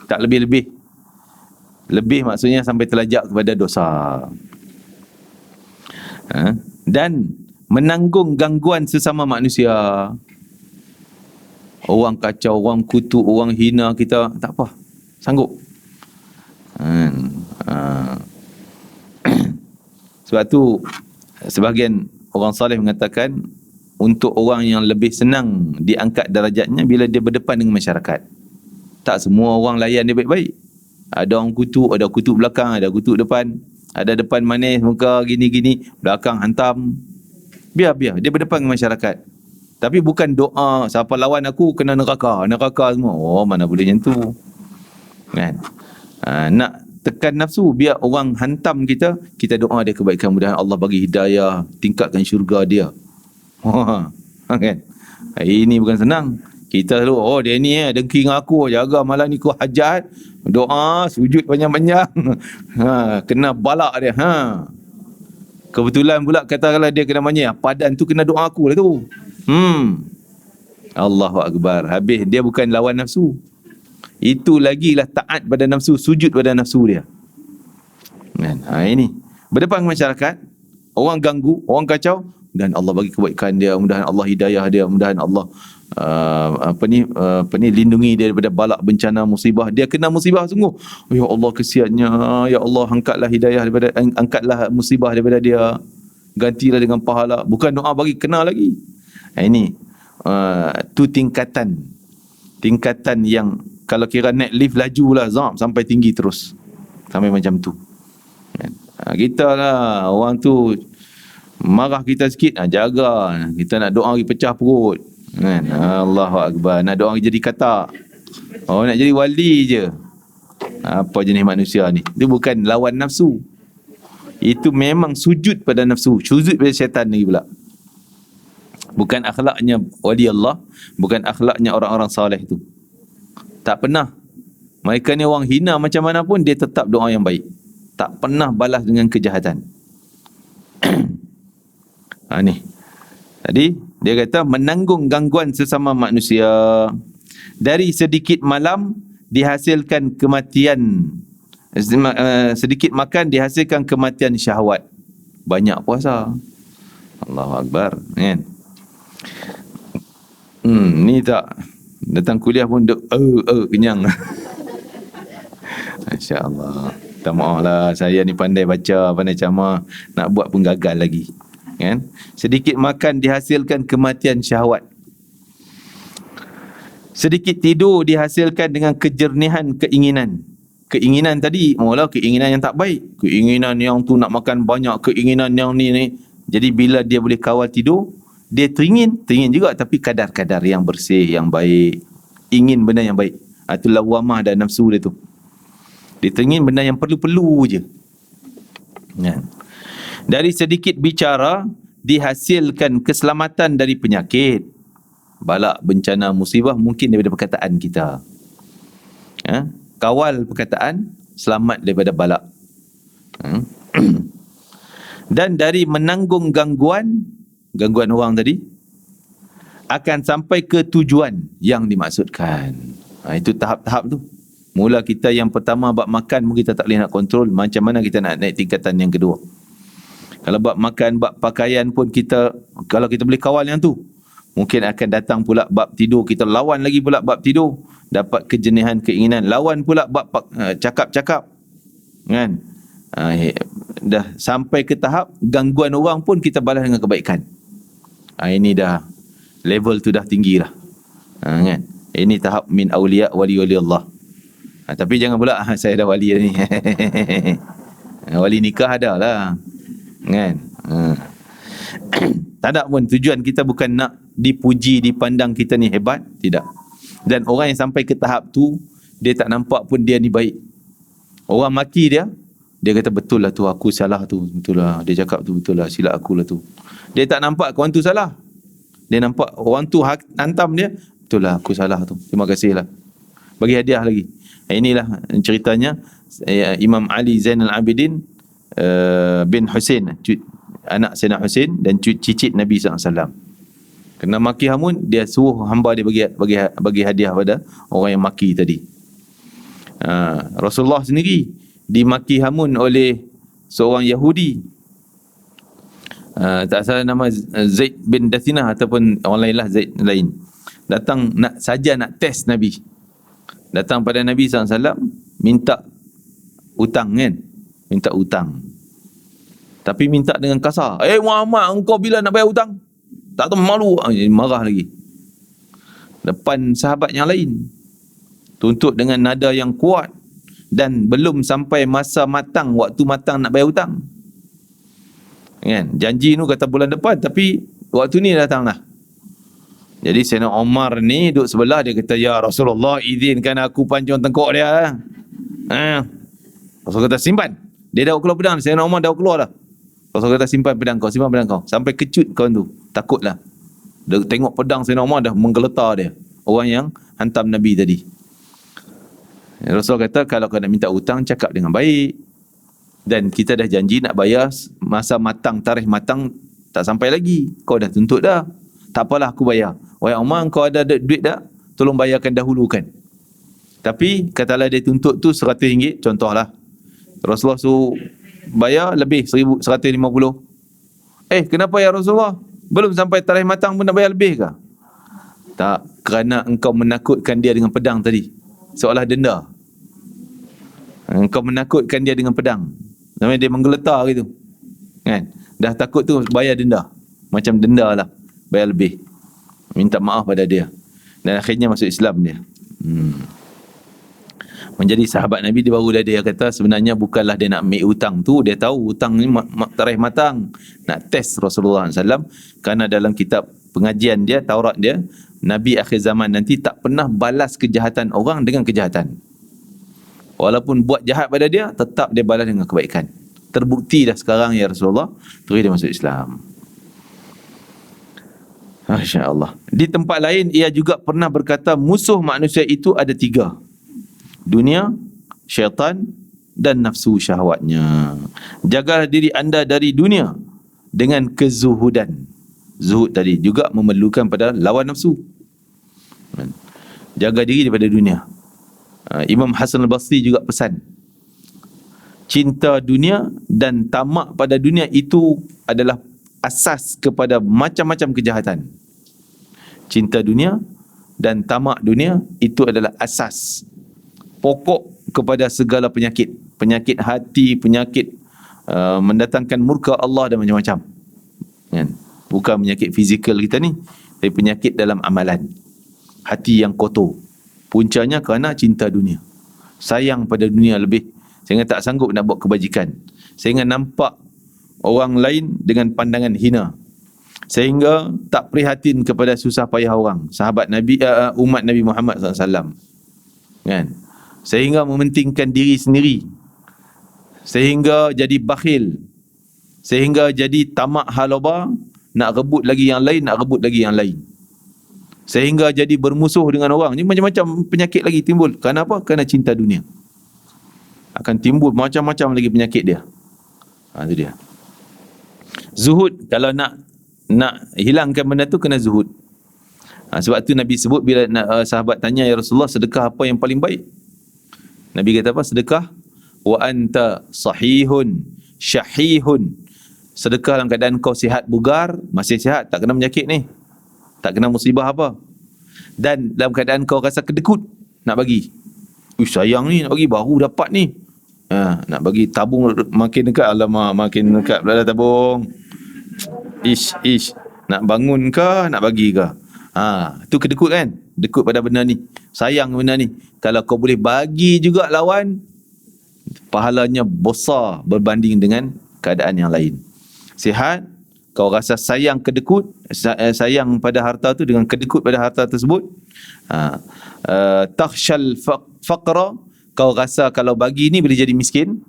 Tak lebih-lebih. Lebih maksudnya sampai terlajak kepada dosa. Dan menanggung gangguan sesama manusia. Orang kacau, orang kutuk, orang hina kita, tak apa. Sanggup. Sebab tu sebahagian orang saleh mengatakan, untuk orang yang lebih senang diangkat darajatnya bila dia berdepan dengan masyarakat. Tak semua orang layan dia baik-baik. Ada orang kutuk, ada kutuk belakang, ada kutuk depan. Ada depan manis, muka gini-gini, belakang hantam. Biar dia berdepan dengan masyarakat. Tapi bukan doa, siapa lawan aku kena neraka semua. Oh, mana boleh macam tu. Kan? Nak tekan nafsu, biar orang hantam kita, kita doa dia kebaikan, mudah Allah bagi hidayah, tingkatkan syurga dia. Kan? Ini bukan senang. Kita tu, dia ni dengki dengan aku, jaga malam ni aku hajat, doa, sujud panjang-panjang. Kena balak dia. Kebetulan pula katakanlah dia kena manja, padan tu kena doa aku lah tu. Allahu Akbar. Habis dia bukan lawan nafsu. Itu lagilah taat pada nafsu, sujud pada nafsu dia. Kan? Ini berdepan masyarakat, orang ganggu, orang kacau, dan Allah bagi kebaikan dia, mudahan Allah hidayah dia, mudahan Allah lindungi dia daripada balak, bencana, musibah. Dia kena musibah sungguh. Ya Allah, kesiannya. Ya Allah, angkatlah hidayah daripada, angkatlah musibah daripada dia. Gantilah dengan pahala. Bukan doa bagi kena lagi. Ini tu tingkatan yang kalau kira naik lift laju lah, sampai tinggi terus. Sampai macam tu. Kita lah, orang tu marah kita sikit, jaga. Kita nak doa lagi pecah perut. Kan? Allahu Akbar. Nak doa jadi kata. Nak jadi wali je. Apa jenis manusia ni? Itu bukan lawan nafsu. Itu memang sujud pada nafsu. Sujud pada syaitan lagi pula. Bukan akhlaknya wali Allah. Bukan akhlaknya orang-orang saleh tu. Tak pernah. Mereka ni orang hina macam mana pun, dia tetap doa yang baik. Tak pernah balas dengan kejahatan. Ni. Tadi dia kata menanggung gangguan sesama manusia. Dari sedikit malam dihasilkan kematian. Sedikit makan dihasilkan kematian syahwat. Banyak puasa. Allahu Akbar. Kan? Ni tak datang kuliah pun kenyang. Masya-Allah. Tak maaf lah, saya ni pandai baca, pandai ceramah, nak buat pun gagal lagi. Kan? Sedikit makan dihasilkan kematian syahwat. Sedikit tidur dihasilkan dengan kejernihan keinginan. Keinginan tadi, mula keinginan yang tak baik. Keinginan yang tu nak makan banyak, keinginan yang ni. Jadi bila dia boleh kawal tidur, dia teringin juga, tapi kadar-kadar yang bersih, yang baik. Ingin benda yang baik. Itu lawamah dan nafsu dia tu. Dia teringin benda yang perlu-perlu je. Ya. Dari sedikit bicara dihasilkan keselamatan dari penyakit, balak, bencana, musibah mungkin daripada perkataan kita. Kawal perkataan, selamat daripada balak. Dan dari menanggung gangguan orang tadi, akan sampai ke tujuan yang dimaksudkan. Itu tahap-tahap tu. Mula kita yang pertama bab makan pun kita tak boleh nak kontrol, macam mana kita nak naik tingkatan yang kedua. Kalau bab makan, bab pakaian pun kita, kalau kita boleh kawal yang tu, mungkin akan datang pula bab tidur, kita lawan lagi pula bab tidur, dapat kejenihan keinginan, lawan pula bab cakap-cakap. Kan? Dah sampai ke tahap gangguan orang pun kita balas dengan kebaikan. Ini dah level tu dah tinggi lah. Kan? Ini tahap min awliya wali Allah. Tapi jangan pula saya dah wali ni. Wali nikah ada lah. Kan? Tak ada pun tujuan kita bukan nak dipuji, dipandang kita ni hebat. Tidak. Dan orang yang sampai ke tahap tu, dia tak nampak pun dia ni baik. Orang maki dia, dia kata betul lah tu, aku salah tu, betul lah. Dia cakap tu betul lah, silap aku lah tu. Dia tak nampak kawan tu salah. Dia nampak orang tu hantam dia, betul lah aku salah tu, terima kasih lah. Bagi hadiah lagi. Inilah ceritanya Imam Ali Zainal Abidin bin Husain, anak Sayyidina Husain dan cicit Nabi SAW. Kena maki hamun, dia suruh hamba dia bagi hadiah pada orang yang maki tadi. Rasulullah sendiri dimaki hamun oleh seorang Yahudi, tak salah nama Zaid bin Dathinah ataupun orang lain lah, Zaid lain. Datang nak test Nabi. Datang pada Nabi SAW minta hutang kan, minta hutang, tapi minta dengan kasar. Muhammad, engkau bila nak bayar hutang? Tak tahu, malu. Marah lagi depan sahabat yang lain, tuntut dengan nada yang kuat, dan belum sampai masa matang, waktu matang nak bayar hutang kan. Janji tu kata bulan depan, tapi waktu ni datang lah. Jadi Sayyidina Umar ni duduk sebelah, dia kata, ya Rasulullah, izinkan aku pancung tengkok dia. Rasul kata simpan. Dia dah keluar pedang, Sayyidina Umar dah keluar dah. Rasul kata simpan pedang kau, sampai kecut kawan tu, takutlah. Dia tengok pedang Sayyidina Umar dah menggeletar dia, orang yang hantam Nabi tadi. Rasul kata, kalau kau nak minta hutang, cakap dengan baik. Dan kita dah janji nak bayar masa matang, tarikh matang tak sampai lagi. Kau dah tuntut dah. Tak apalah, aku bayar. Wahai Umar, kau ada duit tak? Tolong bayarkan dahulu kan. Tapi katalah dia tuntut tu RM100, contohlah. Rasulullah suruh bayar lebih, 150. Kenapa ya Rasulullah? Belum sampai tarikh matang pun nak bayar lebih ke? Tak, kerana engkau menakutkan dia dengan pedang tadi, seolah denda. Engkau menakutkan dia dengan pedang, namanya dia menggeletar gitu kan. Dah takut tu, bayar denda. Macam denda lah, bayar lebih, minta maaf pada dia. Dan akhirnya masuk Islam dia. Menjadi sahabat Nabi. Dia baru dia kata sebenarnya bukanlah dia nak ambil hutang tu, dia tahu hutang ni tarikh matang, nak test Rasulullah SAW. Kerana dalam kitab pengajian dia, Taurat dia, Nabi akhir zaman nanti tak pernah balas kejahatan orang dengan kejahatan. Walaupun buat jahat pada dia, tetap dia balas dengan kebaikan. Terbukti dah sekarang ya Rasulullah. Terus dia masuk Islam. Masya Allah. Di tempat lain ia juga pernah berkata, musuh manusia itu ada 3: dunia, syaitan, dan nafsu syahwatnya. Jagalah diri anda dari dunia dengan kezuhudan. Zuhud tadi juga memerlukan pada lawan nafsu. Jaga diri daripada dunia. Imam Hasan al-Basri juga pesan, cinta dunia dan tamak pada dunia itu adalah asas kepada macam-macam kejahatan. Cinta dunia dan tamak dunia itu adalah asas pokok kepada segala penyakit. Penyakit hati, penyakit mendatangkan murka Allah dan macam-macam kan? Bukan penyakit fizikal kita ni, tapi penyakit dalam amalan. Hati yang kotor, puncanya kerana cinta dunia, sayang pada dunia lebih, sehingga tak sanggup nak buat kebajikan, sehingga nampak orang lain dengan pandangan hina, sehingga tak prihatin kepada susah payah orang, sahabat Nabi, umat Nabi Muhammad SAW kan? Sehingga mementingkan diri sendiri, sehingga jadi bakhil, sehingga jadi tamak halaba, nak rebut lagi yang lain, sehingga jadi bermusuh dengan orang. Ini macam-macam penyakit lagi timbul. Kerana apa? Kerana cinta dunia. Akan timbul macam-macam lagi penyakit dia. Itu dia. Zuhud, kalau nak hilangkan benda tu, kena zuhud. Sebab tu Nabi sebut, bila sahabat tanya, ya Rasulullah, sedekah apa yang paling baik? Nabi kata apa? Sedekah wa anta sahihun syahihun. Sedekah dalam keadaan kau sihat bugar, masih sihat, tak kena penyakit ni, tak kena musibah apa. Dan dalam keadaan kau rasa kedekut nak bagi, sayang ni nak bagi, baru dapat ni, nak bagi, tabung makin dekat, alamak makin dekat pula dah tabung, ish nak bangun ke, nak bagi ke, tu kedekut kan, dekut pada benda ni, sayang benda ni. Kalau kau boleh bagi juga lawan, pahalanya besar berbanding dengan keadaan yang lain. Sihat, kau rasa sayang kedekut, sayang pada harta tu dengan kedekut pada harta tersebut. Takhshal faqra, kau rasa kalau bagi ni boleh jadi miskin.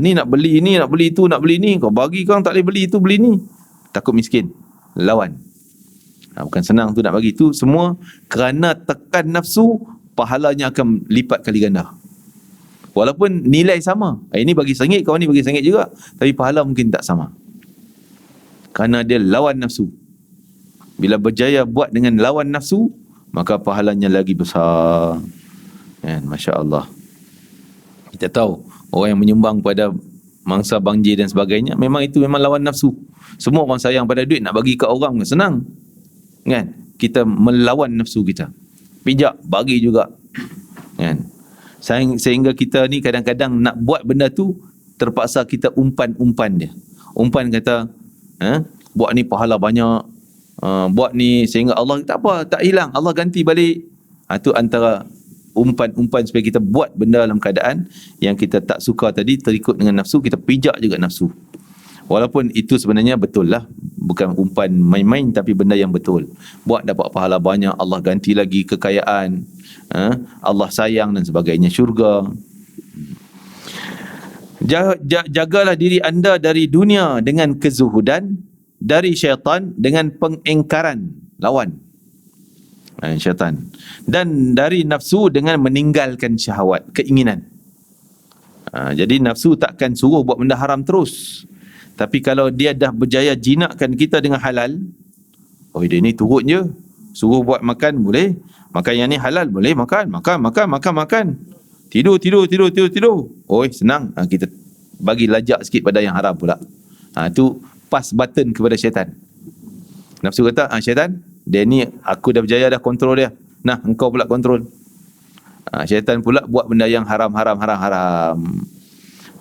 Ni nak beli ni, nak beli tu, nak beli ni, kau bagi kau tak boleh beli itu, beli ni, takut miskin, lawan. Bukan senang tu nak bagi tu, semua kerana tekan nafsu, pahalanya akan lipat kali ganda. Walaupun nilai sama, ini bagi RM1, kawan ni bagi RM1 juga, tapi pahala mungkin tak sama. Kerana dia lawan nafsu. Bila berjaya buat dengan lawan nafsu, maka pahalanya lagi besar. Masya Allah. Kita tahu orang yang menyumbang pada mangsa banjir dan sebagainya, memang itu memang lawan nafsu. Semua orang sayang pada duit, nak bagi ke orang senang, kan? Kita melawan nafsu kita, pijak bagi juga, kan? Sehingga kita ni kadang-kadang nak buat benda tu, terpaksa kita umpan dia. Umpan kata, buat ni pahala banyak, buat ni sehingga Allah tak apa, tak hilang, Allah ganti balik. Itu antara umpan-umpan supaya kita buat benda dalam keadaan yang kita tak suka tadi, terikut dengan nafsu, kita pijak juga nafsu. Walaupun itu sebenarnya betul lah, bukan umpan main-main, tapi benda yang betul. Buat dapat pahala banyak, Allah ganti lagi kekayaan, Allah sayang dan sebagainya, syurga. Jagalah diri anda dari dunia dengan kezuhudan, dari syaitan dengan pengingkaran, lawan syaitan, dan dari nafsu dengan meninggalkan syahwat, keinginan. Jadi nafsu takkan suruh buat benda haram terus, tapi kalau dia dah berjaya jinakkan kita dengan halal, dia ni turut je, suruh buat makan boleh, makan yang ni halal boleh, makan. Tidur. Senang, kita bagi lajak sikit pada yang haram pula. Itu pass button kepada syaitan. Nafsu kata, syaitan, dia ni aku dah berjaya dah kontrol dia, nah engkau pula kontrol. Syaitan pula buat benda yang haram.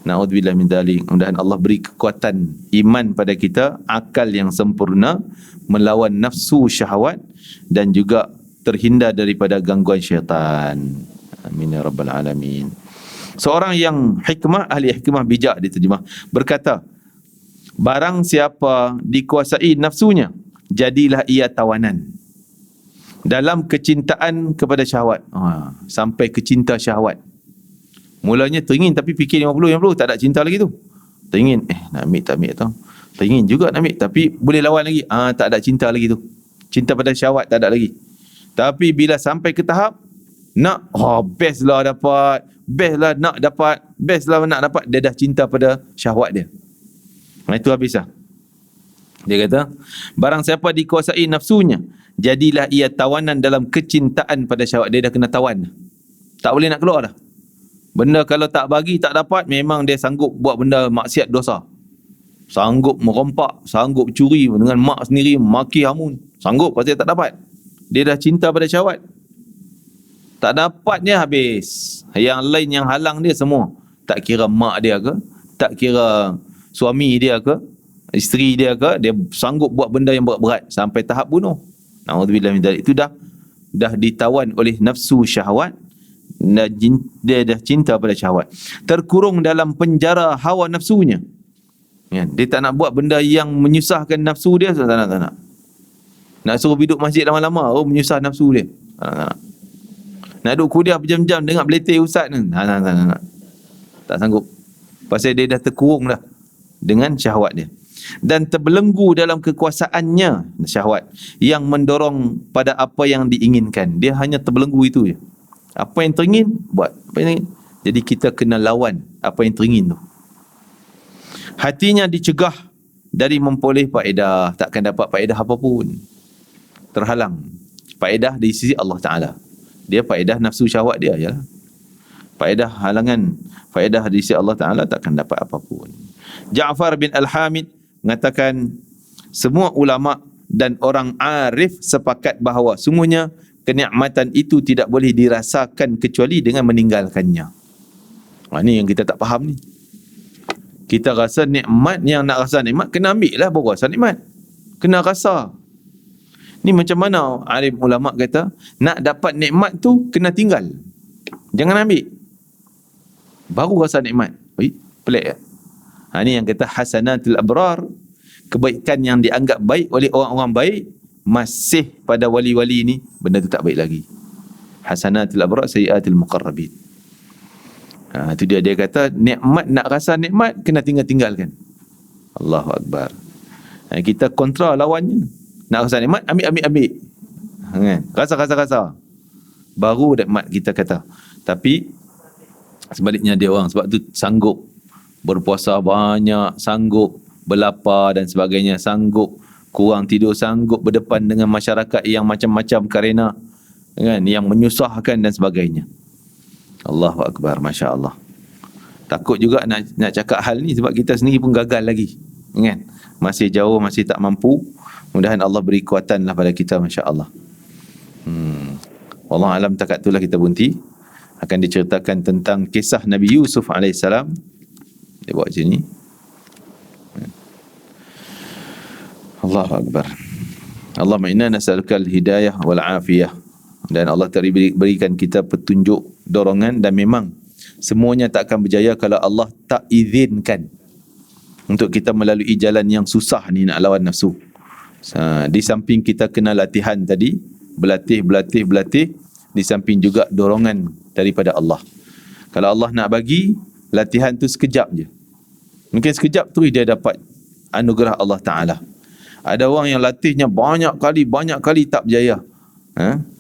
Na'udzubillah min dzalik. Mudah-mudahan Allah beri kekuatan iman pada kita, akal yang sempurna, melawan nafsu syahwat, dan juga terhindar daripada gangguan syaitan. Amin ya rabbal alamin. Seorang yang hikmah, ahli hikmah bijak diterjemah, berkata, barang siapa dikuasai nafsunya, jadilah ia tawanan dalam kecintaan kepada syahwat. Sampai ke cinta syahwat. Mulanya teringin tapi fikir 50, tak ada cinta lagi tu. Teringin, nak ambil tak ambil tau. Teringin juga nak ambil tapi boleh lawan lagi. Tak ada cinta lagi tu. Cinta pada syahwat tak ada lagi. Tapi bila sampai ke tahap nak, best lah dapat, best lah nak dapat, best lah nak dapat, dia dah cinta pada syahwat dia. Itu habis lah. Dia kata, barang siapa dikuasai nafsunya, jadilah ia tawanan dalam kecintaan pada syahwat. Dia dah kena tawan, tak boleh nak keluar dah. Benda kalau tak bagi, tak dapat, memang dia sanggup buat benda maksiat dosa. Sanggup merompak, sanggup curi dengan mak sendiri, maki hamun, sanggup pasal tak dapat. Dia dah cinta pada syahwat, tak dapat dia habis. Yang lain yang halang dia semua, tak kira mak dia ke, tak kira suami dia ke, isteri dia ke, dia sanggup buat benda yang berat-berat sampai tahap bunuh. Na'udzubillah min dzalik. Itu dah ditawan oleh nafsu syahwat, dia dah cinta pada syahwat, terkurung dalam penjara hawa nafsunya. Dia tak nak buat benda yang menyusahkan nafsu dia, tak nak. Nak suruh duduk masjid lama-lama, menyusah nafsu dia, tak nak. Nak duduk kuliah berjam-jam dengar beletih ustaz ni, tak sanggup. Pasal dia dah terkurung dah dengan syahwat dia, dan terbelenggu dalam kekuasaannya syahwat yang mendorong pada apa yang diinginkan. Dia hanya terbelenggu itu je. Apa yang teringin, buat. Apa yang teringin. Jadi kita kena lawan apa yang teringin tu. Hatinya dicegah dari memperoleh faedah, takkan dapat faedah apapun. Terhalang faedah di sisi Allah Ta'ala. Dia faedah nafsu syahwat dia je lah. Faedah halangan, faedah di sisi Allah Ta'ala takkan dapat apapun. Ja'far bin Al-Hamid mengatakan, semua ulama dan orang arif sepakat bahawa sungguhnya kenikmatan itu tidak boleh dirasakan kecuali dengan meninggalkannya. Ini yang kita tak faham ni. Kita rasa nikmat, yang nak rasa nikmat kena ambil lah baru rasa nikmat, kena rasa. Ni macam mana alim ulama kata, nak dapat nikmat tu kena tinggal, jangan ambil. baru rasa nikmat. Pelik. Ni yang kata hasanatul abrar, kebaikan yang dianggap baik oleh orang-orang baik, masih pada wali-wali ni benda tu tak baik lagi. Hasanatul abrar sayyiatul muqarrabin. Itu dia kata nikmat, nak rasa nikmat kena tinggalkan. Allahu akbar. Kita kontra lawannya. Nak rasa nikmat, ambil. Kan? Rasa. Baru nikmat kita kata. Tapi sebaliknya dia orang, sebab tu sanggup berpuasa banyak, sanggup berlapar dan sebagainya, sanggup kurang tidur, sanggup berdepan dengan masyarakat yang macam-macam karena kan, yang menyusahkan dan sebagainya. Allahu akbar, masya-Allah. Takut juga nak cakap hal ni sebab kita sendiri pun gagal lagi. Kan? Masih jauh, masih tak mampu. Mudah-mudahan Allah beri kuatanlah pada kita, masya-Allah. Wallahu alam, takat itulah kita berhenti. Akan diceritakan tentang kisah Nabi Yusuf AS. Dia buat macam ni. Allahu akbar. Allahumma inna nas'aluka al-hidayah wal afiyah. Dan Allah berikan kita petunjuk, dorongan, dan memang semuanya tak akan berjaya kalau Allah tak izinkan untuk kita melalui jalan yang susah ni nak lawan nafsu. Di samping kita kena latihan tadi, berlatih, di samping juga dorongan daripada Allah. Kalau Allah nak bagi, latihan tu sekejap je. Mungkin sekejap tu dia dapat anugerah Allah Ta'ala. Ada orang yang latihnya banyak kali tak berjaya.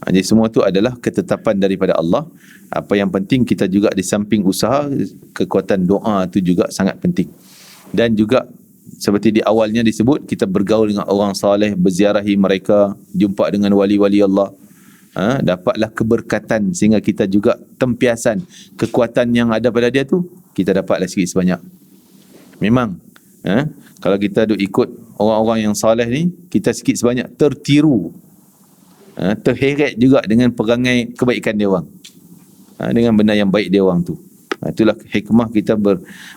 Jadi semua tu adalah ketetapan daripada Allah. Apa yang penting kita juga di samping usaha, kekuatan doa tu juga sangat penting. Dan juga seperti di awalnya disebut, kita bergaul dengan orang saleh, berziarahi mereka, jumpa dengan wali-wali Allah. Dapatlah keberkatan sehingga kita juga tempiasan kekuatan yang ada pada dia tu, kita dapatlah sikit sebanyak. Memang kalau kita duk ikut orang-orang yang saleh ni, kita sikit sebanyak tertiru, terheret juga dengan perangai kebaikan dia orang, dengan benda yang baik dia orang tu. Itulah hikmah kita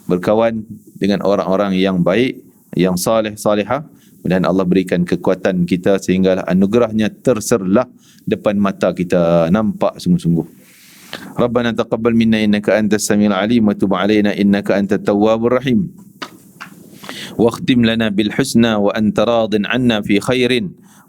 berkawan dengan orang-orang yang baik, yang saleh, salihah. Dan Allah berikan kekuatan kita sehinggalah anugerahnya terserlah depan mata kita, nampak sungguh-sungguh. Rabbana taqabbal minna innaka antas samiul alim wa tub alaina innaka antat tawwabur rahim. واختم لنا بالحسنى وأنت راض عنا في خير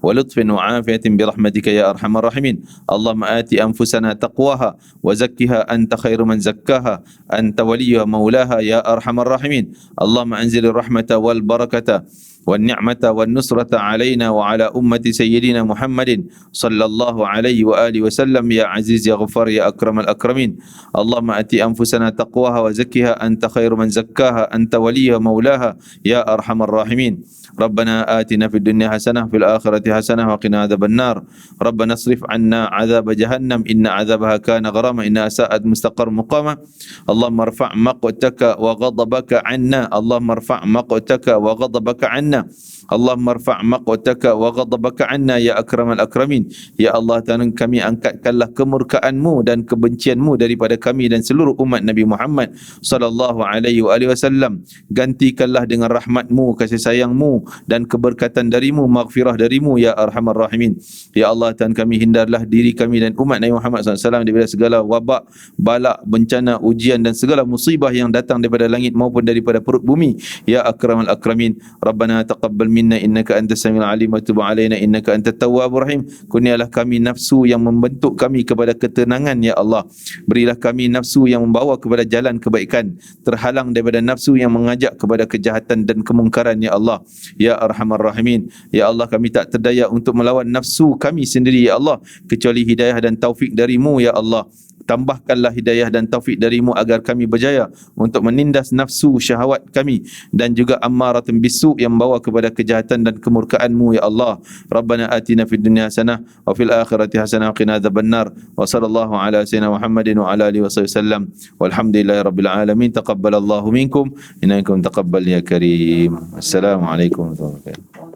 ولطف وعافية برحمتك يا أرحم الراحمين. اللهم آت أنفسنا تقواها وزكها أنت خير من زكاها أنت وليها مولاها يا أرحم الراحمين. اللهم أنزل الرحمة والبركة والنعمة والنصرة علينا وعلى أمة سيدنا محمد صلى الله عليه وآله وسلم يا عزيز يا غفار يا أكرم الأكرمين. اللهم آت أنفسنا تقواها وزكها أنت خير من زكاها أنت وليها مولاها يا أرحم الراحمين. ربنا آتنا في الدنيا حسنة في الآخرة حسنة وقنا عذاب النار. ربنا اصرف عنا عذاب جهنم إن عذابها كان غراما إنها ساءت مستقر مقاما. اللهم ارفع مقتك وغضبك عنا. اللهم ارفع مقتك وغضبك عنا. اللهم ارفع مقتك وغضبك عنا يا أكرم الأكرمين. Ya Allah, Tuhan kami angkatkanlah kemurkaanmu dan kebencianmu daripada kami dan seluruh umat Nabi Muhammad sallallahu alaihi wasallam. Gantikanlah dengan rahmatmu, kasih sayangmu dan keberkatan darimu, maghfirah darimu ya arhamar rahimin. Ya Allah, Tuhan kami hindarlah diri kami dan umat Nabi Muhammad SAW daripada segala wabak, balak, bencana, ujian dan segala musibah yang datang daripada langit maupun daripada perut bumi ya akramal akramin. Rabbana taqabbal minna innaka antas samiul alim wa tub alaina innaka antat tawwabur rahim. Kurnialah kami nafsu yang membentuk kami kepada ketenangan ya Allah. Berilah kami nafsu yang membawa kepada jalan kebaikan, terhalang daripada nafsu yang mengajak kepada kejahatan dan kemungkaran ya Allah ya arhamar rahimin. Ya Allah, kami tak terdaya untuk melawan nafsu kami sendiri ya Allah, kecuali hidayah dan taufik darimu ya Allah. Tambahkanlah hidayah dan taufik darimu agar kami berjaya untuk menindas nafsu syahwat kami dan juga ammaratun bisu yang membawa kepada kejahatan dan kemurkaanmu ya Allah. Rabbana atina fid dunya hasanah wa fil akhirati hasanah wa qina adzabannar. Wa sallallahu ala sayyidina Muhammadin wa ala alihi wasallam. Walhamdulillahi rabbil alamin. Taqabbalallahu minkum innakum taqabbal ya karim. Assalamualaikum warahmatullahi wabarakatuh.